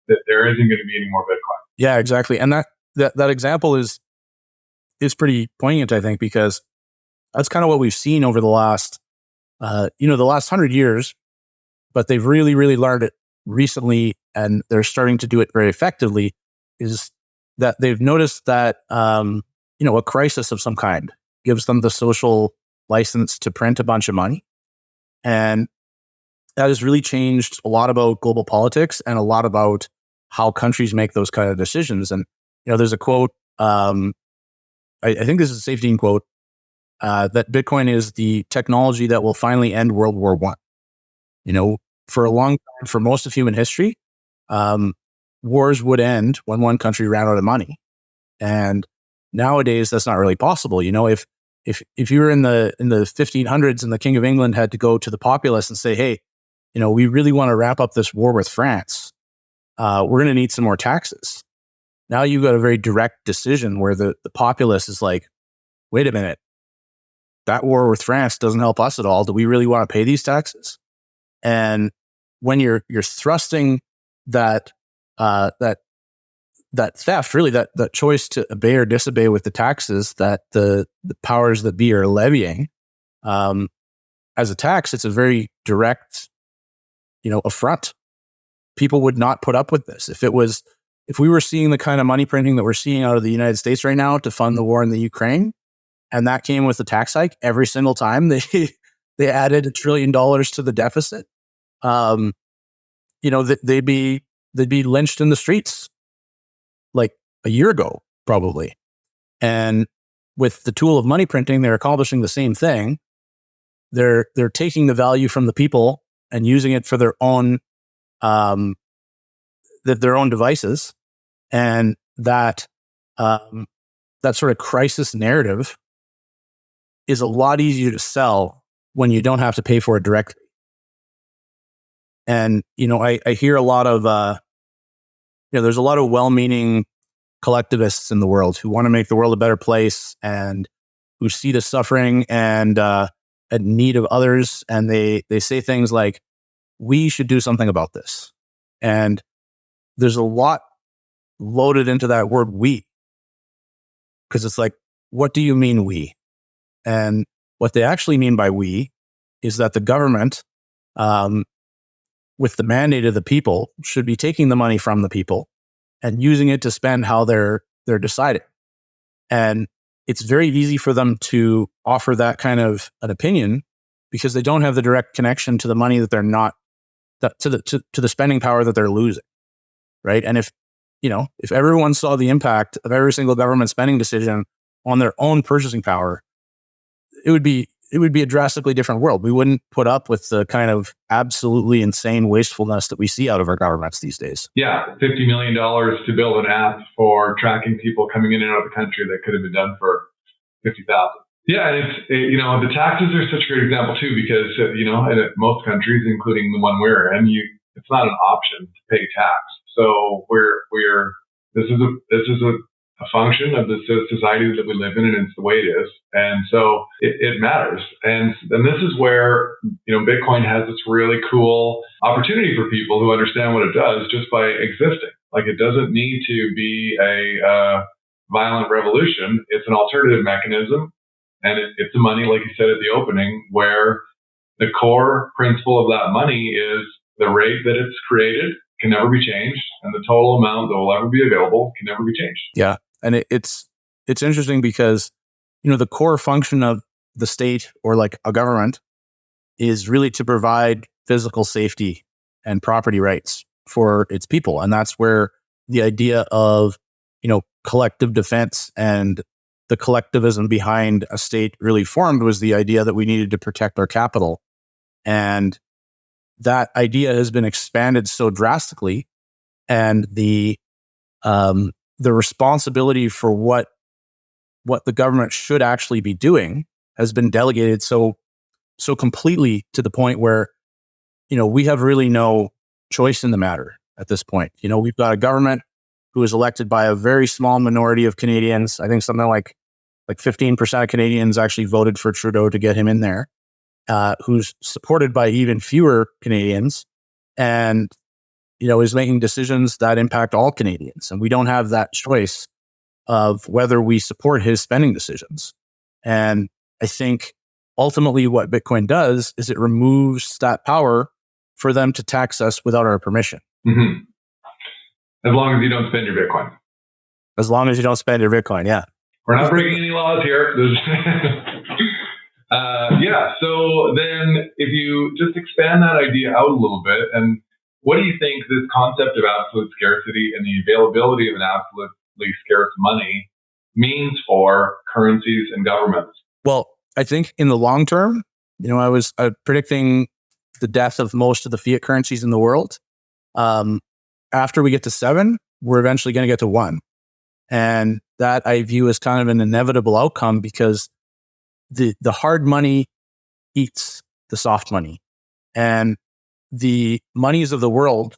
that there isn't going to be any more Bitcoin. Yeah, exactly. And that example is pretty poignant, I think, because that's kind of what we've seen over the last, the last 100 years, but they've really, really learned it recently, and they're starting to do it very effectively, is that they've noticed that, a crisis of some kind gives them the social license to print a bunch of money. And that has really changed a lot about global politics and a lot about how countries make those kind of decisions. And, there's a quote, I think this is a Safety quote, that Bitcoin is the technology that will finally end World War I. For a long time, for most of human history, wars would end when one country ran out of money. And nowadays, that's not really possible. If you were in the 1500s and the King of England had to go to the populace and say, hey, we really want to wrap up this war with France, we're going to need some more taxes. Now you've got a very direct decision where the populace is like, wait a minute, that war with France doesn't help us at all. Do we really want to pay these taxes? And when you're thrusting that theft, really that choice to obey or disobey with the taxes that the powers that be are levying, as a tax, it's a very direct, affront. People would not put up with this. If we were seeing the kind of money printing that we're seeing out of the United States right now to fund the war in the Ukraine, and that came with a tax hike every single time they added $1 trillion to the deficit, they'd be lynched in the streets like a year ago, probably. And with the tool of money printing, they're accomplishing the same thing. They're taking the value from the people and using it for their own devices, and that sort of crisis narrative is a lot easier to sell when you don't have to pay for it directly. And I hear a lot of there's a lot of well-meaning collectivists in the world who want to make the world a better place and who see the suffering and need of others, and they say things like, we should do something about this. And there's a lot loaded into that word we, because it's like, what do you mean we? And what they actually mean by we is that the government, with the mandate of the people, should be taking the money from the people and using it to spend how they're deciding. And it's very easy for them to offer that kind of an opinion because they don't have the direct connection to the money that they're not, to the spending power that they're losing, right? And if everyone saw the impact of every single government spending decision on their own purchasing power, it would be a drastically different world. We wouldn't put up with the kind of absolutely insane wastefulness that we see out of our governments these days. Yeah, $50 million to build an app for tracking people coming in and out of the country that could have been done for $50,000. Yeah, and it's the taxes are such a great example too, because in most countries, including the one we're in, it's not an option to pay tax. So this is a function of the society that we live in, and it's the way it is. And so it matters. And this is where, Bitcoin has this really cool opportunity for people who understand what it does just by existing. Like, it doesn't need to be a violent revolution. It's an alternative mechanism. And it's the money, like you said at the opening, where the core principle of that money is the rate that it's created can never be changed, and the total amount that will ever be available can never be changed. Yeah. And it's interesting because, the core function of the state or like a government is really to provide physical safety and property rights for its people. And that's where the idea of, collective defense and the collectivism behind a state really formed, was the idea that we needed to protect our capital. And that idea has been expanded so drastically, and the responsibility for what the government should actually be doing has been delegated so completely, to the point where, we have really no choice in the matter at this point. We've got a government who is elected by a very small minority of Canadians. I think something like 15% of Canadians actually voted for Trudeau to get him in there, who's supported by even fewer Canadians, and is making decisions that impact all Canadians. And we don't have that choice of whether we support his spending decisions. And I think ultimately what Bitcoin does is it removes that power for them to tax us without our permission. Mm-hmm. As long as you don't spend your Bitcoin. As long as you don't spend your Bitcoin, yeah. We're not breaking any laws here. So then if you just expand that idea out a little bit, and what do you think this concept of absolute scarcity and the availability of an absolutely scarce money means for currencies and governments? Well, I think in the long term, I was predicting the death of most of the fiat currencies in the world. After we get to 7, we're eventually going to get to 1. And that I view as kind of an inevitable outcome, because the hard money eats the soft money. And the monies of the world,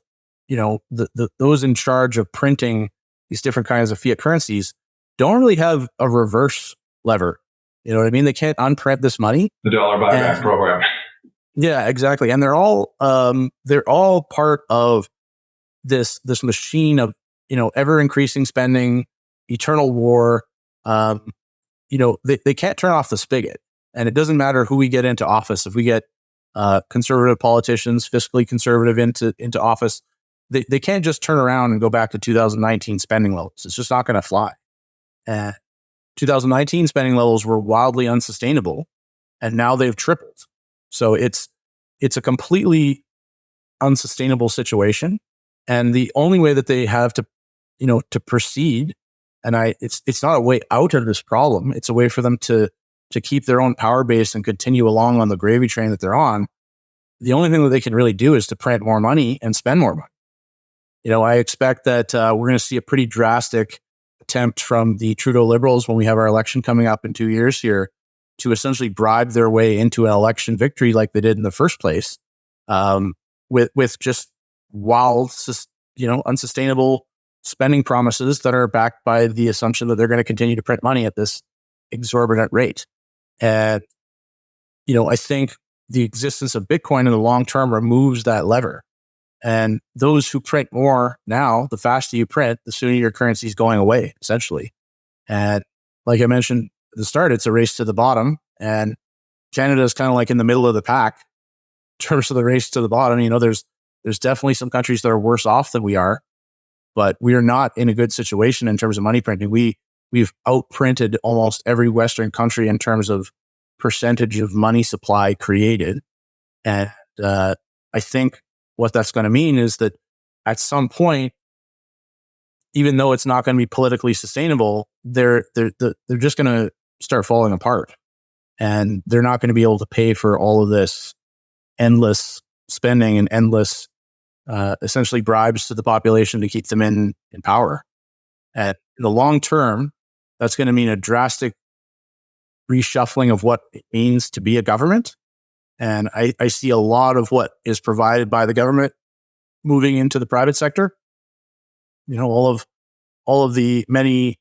those in charge of printing these different kinds of fiat currencies, don't really have a reverse lever You know what I mean? They can't unprint this money. The dollar buyback program. Yeah, exactly. And they're all part of this machine of, ever increasing spending, eternal war. They can't turn off the spigot. And it doesn't matter who we get into office. If we get conservative politicians, fiscally conservative into office, they can't just turn around and go back to 2019 spending levels. It's just not going to fly. And 2019 spending levels were wildly unsustainable, and now they've tripled. So it's a completely unsustainable situation. And the only way that they have to, to proceed, and it's not a way out of this problem. It's a way for them to keep their own power base and continue along on the gravy train that they're on. The only thing that they can really do is to print more money and spend more money. I expect that we're going to see a pretty drastic attempt from the Trudeau Liberals when we have our election coming up in 2 years here to essentially bribe their way into an election victory like they did in the first place, with just wild, unsustainable spending promises that are backed by the assumption that they're going to continue to print money at this exorbitant rate. And, I think the existence of Bitcoin in the long term removes that lever. And those who print more now, the faster you print, the sooner your currency is going away, essentially. And like I mentioned at the start, it's a race to the bottom. And Canada is kind of like in the middle of the pack in terms of the race to the bottom. There's definitely some countries that are worse off than we are, but we are not in a good situation in terms of money printing. We've outprinted almost every Western country in terms of percentage of money supply created. And I think what that's going to mean is that at some point, even though it's not going to be politically sustainable, they're just going to start falling apart. And they're not going to be able to pay for all of this endless spending and endless essentially bribes to the population to keep them in power. And in the long term, that's going to mean a drastic reshuffling of what it means to be a government. And I see a lot of what is provided by the government moving into the private sector. All of the many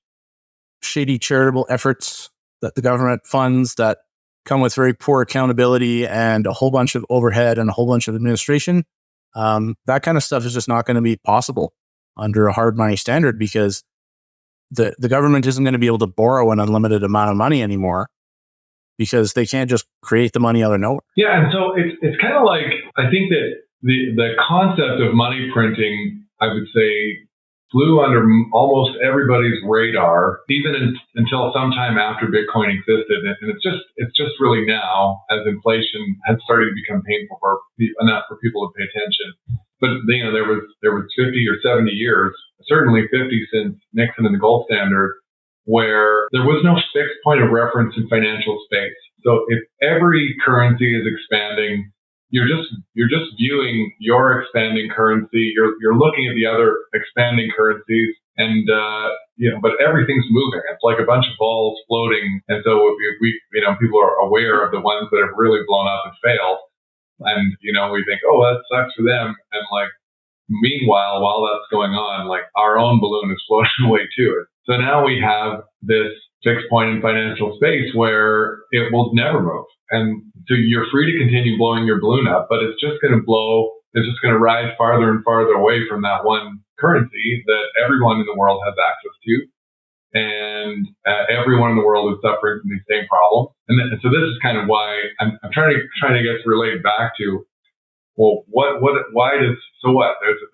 shady charitable efforts that the government funds that come with very poor accountability and a whole bunch of overhead and a whole bunch of administration. That kind of stuff is just not going to be possible under a hard money standard, because the government isn't going to be able to borrow an unlimited amount of money anymore, because they can't just create the money out of nowhere. Yeah, and so it's kind of like, I think that the concept of money printing, I would say, flew under almost everybody's radar, even until sometime after Bitcoin existed. And it's just really now, as inflation has started to become painful enough for people to pay attention. But there was 50 or 70 years, certainly 50 since Nixon and the gold standard, where there was no fixed point of reference in financial space. So if every currency is expanding, you're just viewing your expanding currency. You're looking at the other expanding currencies, and but everything's moving. It's like a bunch of balls floating. And so we people are aware of the ones that have really blown up and failed, and we think, oh, that sucks for them. And meanwhile, while that's going on, our own balloon is floating away too. So now we have this fixed point in financial space where it will never move. And so you're free to continue blowing your balloon up, but it's just going to rise farther and farther away from that one currency that everyone in the world has access to. And everyone in the world is suffering from these same problems. And so this is kind of why I'm trying to get to relate back to, well,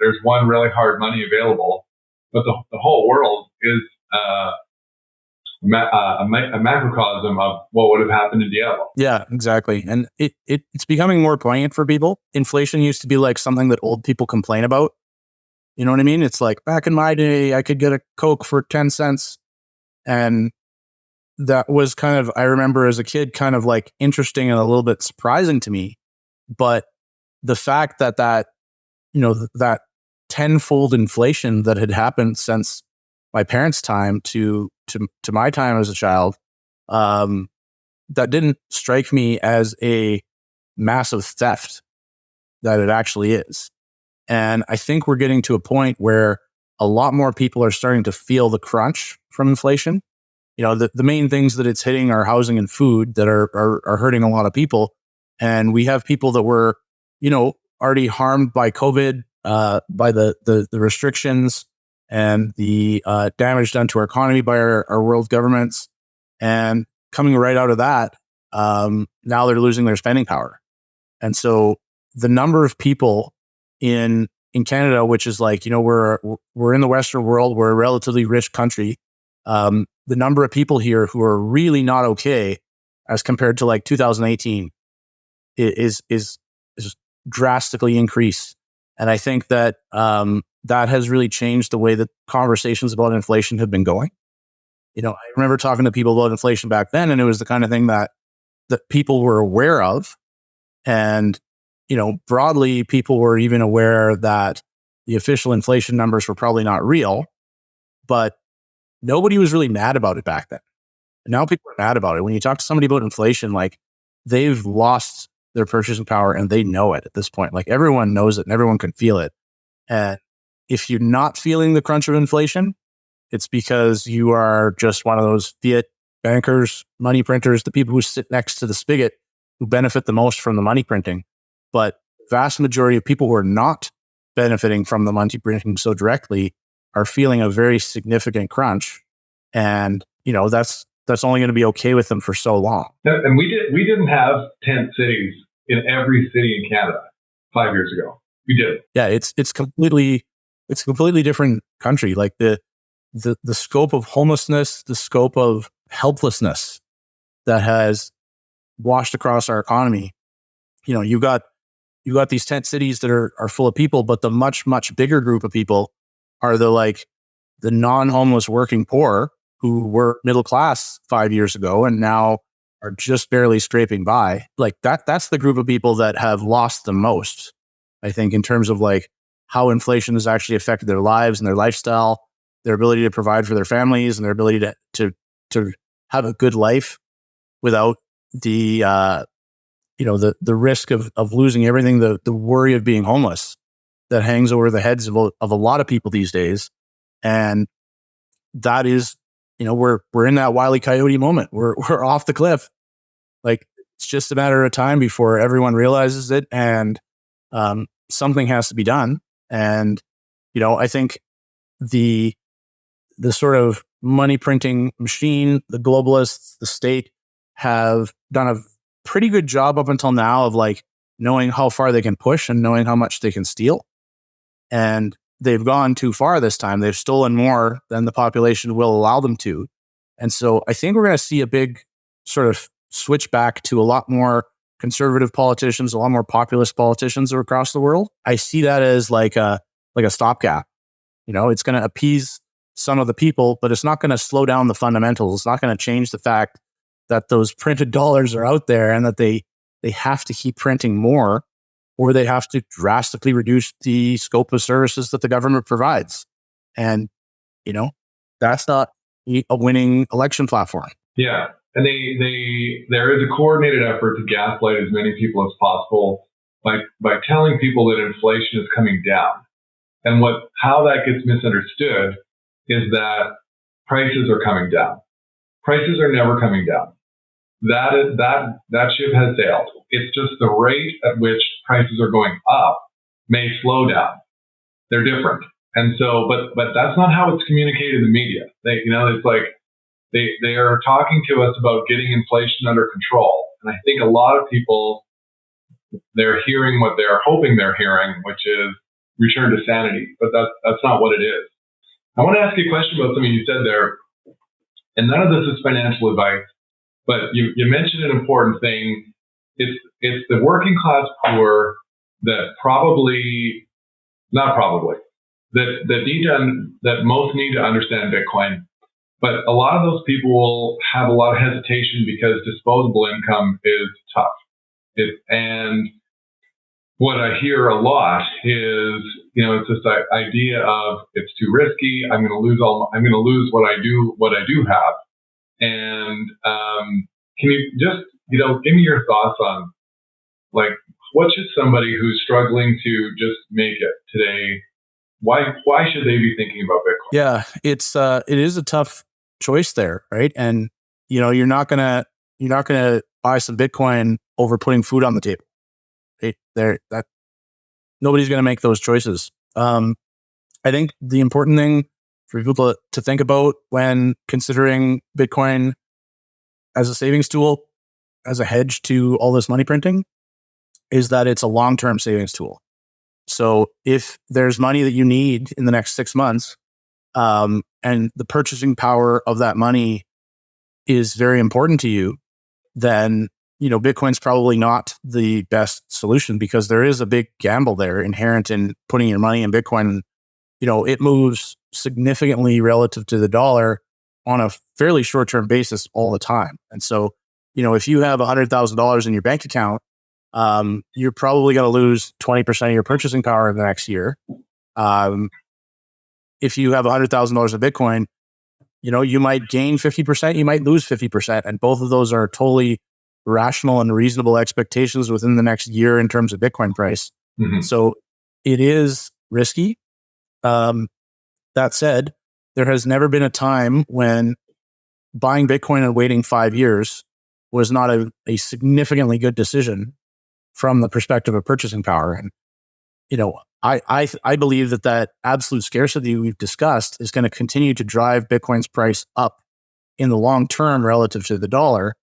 there's one really hard money available, but the whole world is a macrocosm of what would have happened in Diablo. Yeah, exactly. And it's becoming more poignant for people. Inflation used to be like something that old people complain about. You know what I mean? It's like, back in my day, I could get a Coke for 10 cents. And that was kind of, I remember as a kid, kind of like interesting and a little bit surprising to me. But the fact that tenfold inflation that had happened since my parents' time to my time as a child, that didn't strike me as a massive theft that it actually is. And I think we're getting to a point where a lot more people are starting to feel the crunch from inflation. the main things that it's hitting are housing and food that are hurting a lot of people. And we have people that were, already harmed by COVID, by the restrictions and the damage done to our economy by our world governments. And coming right out of that, now they're losing their spending power. And so the number of people in Canada, which is like, we're in the Western world, we're a relatively rich country. The number of people here who are really not okay as compared to like 2018 is drastically increased. And I think that that has really changed the way that conversations about inflation have been going. I remember talking to people about inflation back then, and it was the kind of thing that people were aware of. And, broadly, people were even aware that the official inflation numbers were probably not real, but nobody was really mad about it back then. And now people are mad about it. When you talk to somebody about inflation, like they've lost their purchasing power and they know it at this point. Like everyone knows it and everyone can feel it. And if you're not feeling the crunch of inflation, it's because you are just one of those fiat bankers, money printers, the people who sit next to the spigot who benefit the most from the money printing. But the vast majority of people who are not benefiting from the money printing so directly are feeling a very significant crunch. And, that's only going to be okay with them for so long. And we didn't have tent cities in every city in Canada 5 years ago. We did. Yeah, it's completely different country. Like the scope of homelessness, the scope of helplessness that has washed across our economy. You got these tent cities that are full of people, but the much, much bigger group of people are the non-homeless working poor who were middle class 5 years ago and now are just barely scraping by. Like that's the group of people that have lost the most, I think, in terms of like how inflation has actually affected their lives and their lifestyle, their ability to provide for their families and their ability to have a good life without the the risk of losing everything, the worry of being homeless that hangs over the heads of a lot of people these days. And that is, we're in that Wile E. Coyote moment. We're off the cliff. Like it's just a matter of time before everyone realizes it, and something has to be done. And I think the sort of money printing machine, the globalists, the state have done a pretty good job up until now of like knowing how far they can push and knowing how much they can steal. And they've gone too far this time. They've stolen more than the population will allow them to. And so I think we're going to see a big sort of switch back to a lot more conservative politicians, a lot more populist politicians across the world. I see that as like a stopgap. It's going to appease some of the people, but it's not going to slow down the fundamentals. It's not going to change the fact that those printed dollars are out there and that they have to keep printing more, or they have to drastically reduce the scope of services that the government provides. And, that's not a winning election platform. Yeah. And there is a coordinated effort to gaslight as many people as possible by telling people that inflation is coming down. And how that gets misunderstood is that prices are coming down. Prices are never coming down. That ship has sailed. It's just the rate at which prices are going up may slow down. They're different. And so, but that's not how it's communicated in the media. It's like they are talking to us about getting inflation under control. And I think a lot of people, they're hearing what they're hoping they're hearing, which is return to sanity. But that's not what it is. I want to ask you a question about something you said there. And none of this is financial advice, but you mentioned an important thing. It's the working class poor that that most need to understand Bitcoin. But a lot of those people will have a lot of hesitation because disposable income is tough. And what I hear a lot is, it's this idea of it's too risky. I'm going to lose what I do have. And can you just, give me your thoughts on, like, what should somebody who's struggling to just make it today, why should they be thinking about Bitcoin? Yeah, it is a tough choice there, right? And you're not gonna buy some Bitcoin over putting food on the table. That nobody's gonna make those choices. I think the important thing for people to think about when considering Bitcoin as a savings tool, as a hedge to all this money printing, is that it's a long-term savings tool. So if there's money that you need in the next 6 months, and the purchasing power of that money is very important to you, then Bitcoin's probably not the best solution, because there is a big gamble there inherent in putting your money in Bitcoin. It moves significantly relative to the dollar on a fairly short-term basis all the time. And so, if you have $100,000 in your bank account, you're probably going to lose 20% of your purchasing power in the next year. If you have $100,000 of Bitcoin, you might gain 50%, you might lose 50%. And both of those are totally rational and reasonable expectations within the next year in terms of Bitcoin price. Mm-hmm. So it is risky. That said, there has never been a time when buying Bitcoin and waiting 5 years was not a significantly good decision from the perspective of purchasing power. And, I believe that absolute scarcity we've discussed is going to continue to drive Bitcoin's price up in the long term relative to the dollar,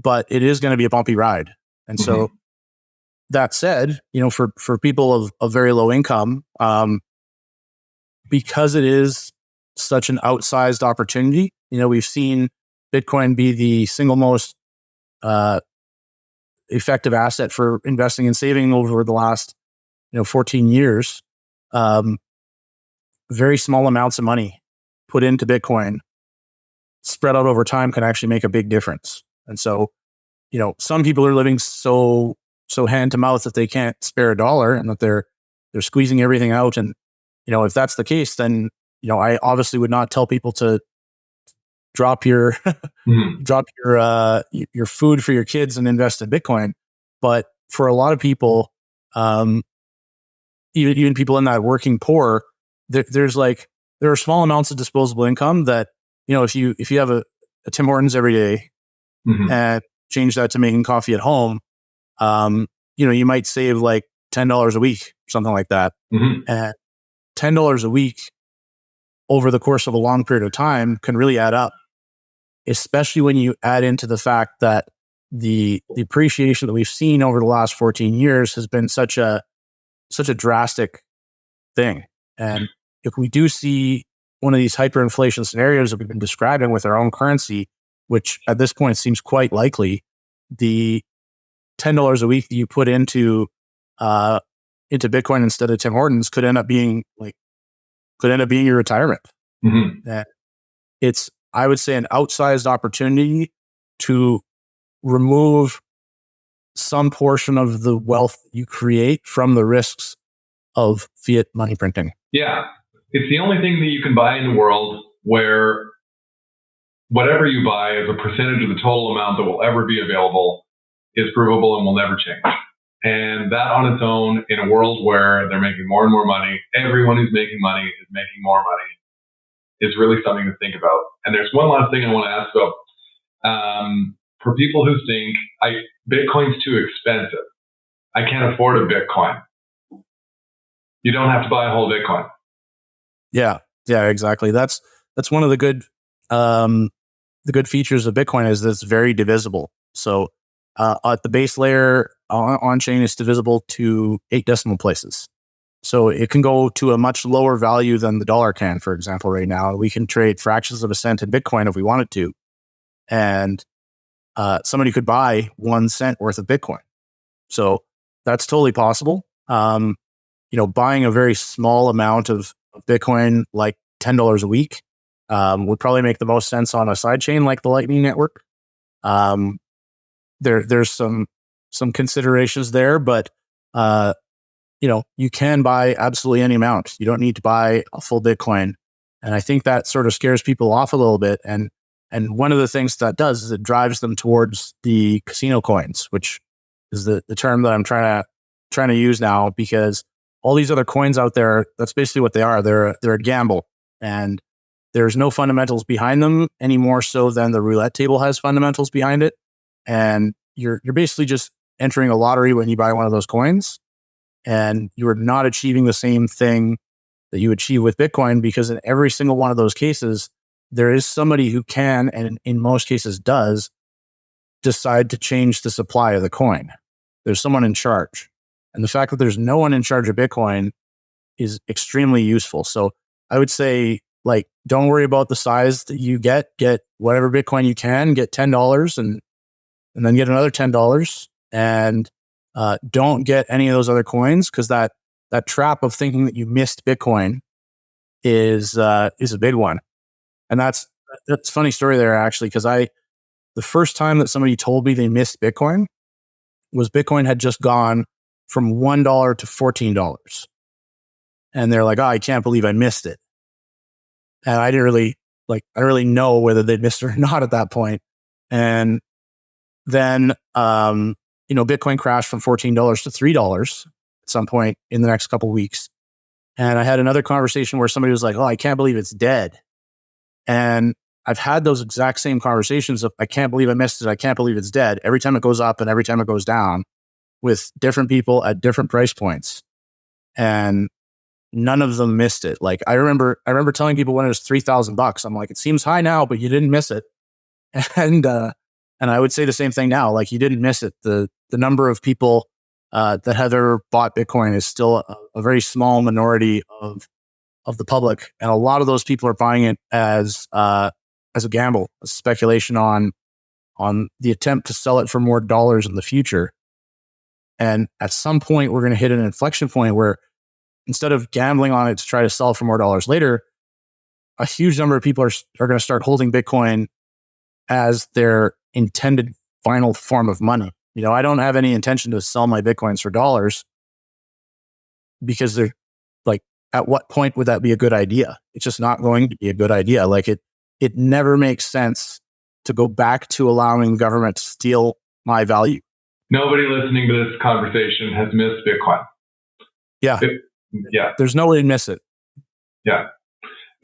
but it is going to be a bumpy ride. And so that said, for people of very low income, because it is such an outsized opportunity, we've seen Bitcoin be the single most effective asset for investing and saving over the last 14 years. Very small amounts of money put into Bitcoin spread out over time can actually make a big difference. And so, some people are living so hand to mouth that they can't spare a dollar, and that they're squeezing everything out. And if that's the case, then I obviously would not tell people to drop your your food for your kids and invest in Bitcoin. But for a lot of people, even people in that working poor, there are small amounts of disposable income that, if you have a Tim Hortons every day and change that to making coffee at home, you might save like $10 a week, something like that. And $10 a week over the course of a long period of time can really add up, especially when you add into the fact that the appreciation that we've seen over the last 14 years has been such a drastic thing. And if we do see one of these hyperinflation scenarios that we've been describing with our own currency, which at this point seems quite likely, the $10 a week that you put into Bitcoin instead of Tim Hortons could end up being your retirement. And it's, I would say, an outsized opportunity to remove some portion of the wealth you create from the risks of fiat money printing. Yeah. It's the only thing that you can buy in the world where whatever you buy as a percentage of the total amount that will ever be available is provable and will never change. And that on its own, in a world where they're making more and more money, everyone who's making money is making more money, is really something to think about. And there's one last thing I want to ask about. For people who think Bitcoin's too expensive, I can't afford a Bitcoin. You don't have to buy a whole Bitcoin. Yeah, exactly. That's one of the good features of Bitcoin is that it's very divisible. So at the base layer on chain, it's divisible to 8 decimal places. So it can go to a much lower value than the dollar can, for example, right now. We can trade fractions of a cent in Bitcoin if we wanted to. And somebody could buy 1 cent worth of Bitcoin. So that's totally possible. Buying a very small amount of Bitcoin, like $10 a week, would probably make the most sense on a sidechain like the Lightning Network. There's some considerations there, but you can buy absolutely any amount. You don't need to buy a full Bitcoin. And I think that sort of scares people off a little bit. And one of the things that does is it drives them towards the casino coins, which is the term that I'm trying to use now, because all these other coins out there, that's basically what they are. They're a gamble. And There's no fundamentals behind them any more so than the roulette table has fundamentals behind it. And you're basically just entering a lottery when you buy one of those coins, and you are not achieving the same thing that you achieve with Bitcoin, because in every single one of those cases, there is somebody who can, and in most cases does, decide to change the supply of the coin. There's someone in charge. And the fact that there's no one in charge of Bitcoin is extremely useful. So I would say, like, don't worry about the size that you get whatever Bitcoin you can, get $10 and then get another $10, and don't get any of those other coins, because that trap of thinking that you missed Bitcoin is a big one. And that's a funny story there, actually, because the first time that somebody told me they missed Bitcoin was Bitcoin had just gone from $1 to $14. And they're like, oh, I can't believe I missed it. And I didn't really know whether they'd missed it or not at that point. And then, Bitcoin crashed from $14 to $3 at some point in the next couple of weeks. And I had another conversation where somebody was like, oh, I can't believe it's dead. And I've had those exact same conversations of, I can't believe I missed it. I can't believe it's dead. Every time it goes up and every time it goes down, with different people at different price points. And none of them missed it. Like, I remember telling people when it was $3,000, I'm like, it seems high now, but you didn't miss it. And I would say the same thing now. Like, you didn't miss it. The number of people that have ever bought Bitcoin is still a very small minority of the public, and a lot of those people are buying it as a gamble, a speculation on the attempt to sell it for more dollars in the future. And at some point, we're going to hit an inflection point where, instead of gambling on it to try to sell for more dollars later, a huge number of people are going to start holding Bitcoin as their intended final form of money. I don't have any intention to sell my Bitcoins for dollars, because they're like, at what point would that be a good idea? It's just not going to be a good idea. Like, it never makes sense to go back to allowing government to steal my value. Nobody listening to this conversation has missed Bitcoin. Yeah. Yeah. There's no way to miss it. Yeah.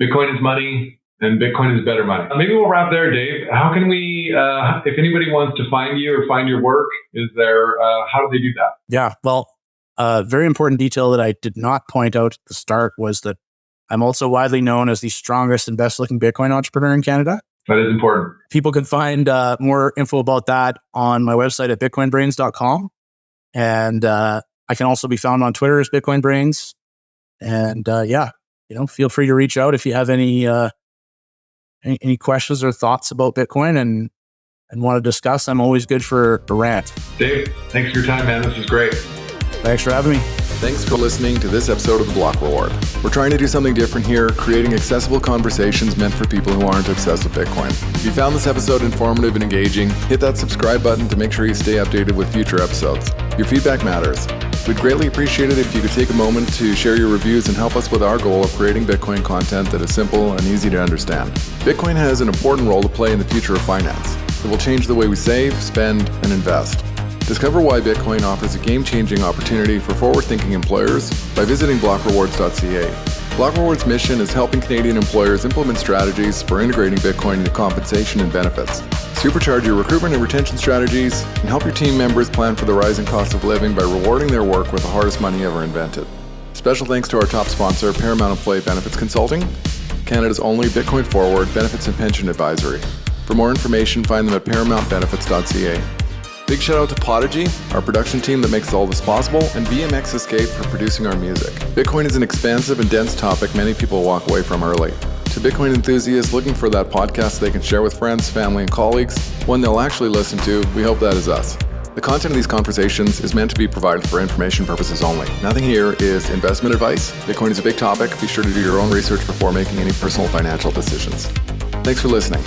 Bitcoin is money, and Bitcoin is better money. Maybe we'll wrap there, Dave. How can we, if anybody wants to find you or find your work, how do they do that? Yeah. Well, a very important detail that I did not point out at the start was that I'm also widely known as the strongest and best looking Bitcoin entrepreneur in Canada. That is important. People can find more info about that on my website at bitcoinbrains.com. And I can also be found on Twitter as Bitcoin Brains. And feel free to reach out if you have any questions or thoughts about Bitcoin and want to discuss. I'm always good for a rant. Dave, thanks for your time, man. This is great. Thanks for having me. Thanks for listening to this episode of The Block Reward. We're trying to do something different here, creating accessible conversations meant for people who aren't obsessed with Bitcoin. If you found this episode informative and engaging, hit that subscribe button to make sure you stay updated with future episodes. Your feedback matters. We'd greatly appreciate it if you could take a moment to share your reviews and help us with our goal of creating Bitcoin content that is simple and easy to understand. Bitcoin has an important role to play in the future of finance. It will change the way we save, spend, and invest. Discover why Bitcoin offers a game-changing opportunity for forward-thinking employers by visiting blockrewards.ca. Block Rewards' mission is helping Canadian employers implement strategies for integrating Bitcoin into compensation and benefits, supercharge your recruitment and retention strategies, and help your team members plan for the rising cost of living by rewarding their work with the hardest money ever invented. Special thanks to our top sponsor, Paramount Employee Benefits Consulting, Canada's only Bitcoin-forward benefits and pension advisory. For more information, find them at paramountbenefits.ca. Big shout out to Podigy, our production team that makes all this possible, and BMX Escape for producing our music. Bitcoin is an expansive and dense topic many people walk away from early. To Bitcoin enthusiasts looking for that podcast they can share with friends, family, and colleagues, one they'll actually listen to, we hope that is us. The content of these conversations is meant to be provided for information purposes only. Nothing here is investment advice. Bitcoin is a big topic. Be sure to do your own research before making any personal financial decisions. Thanks for listening.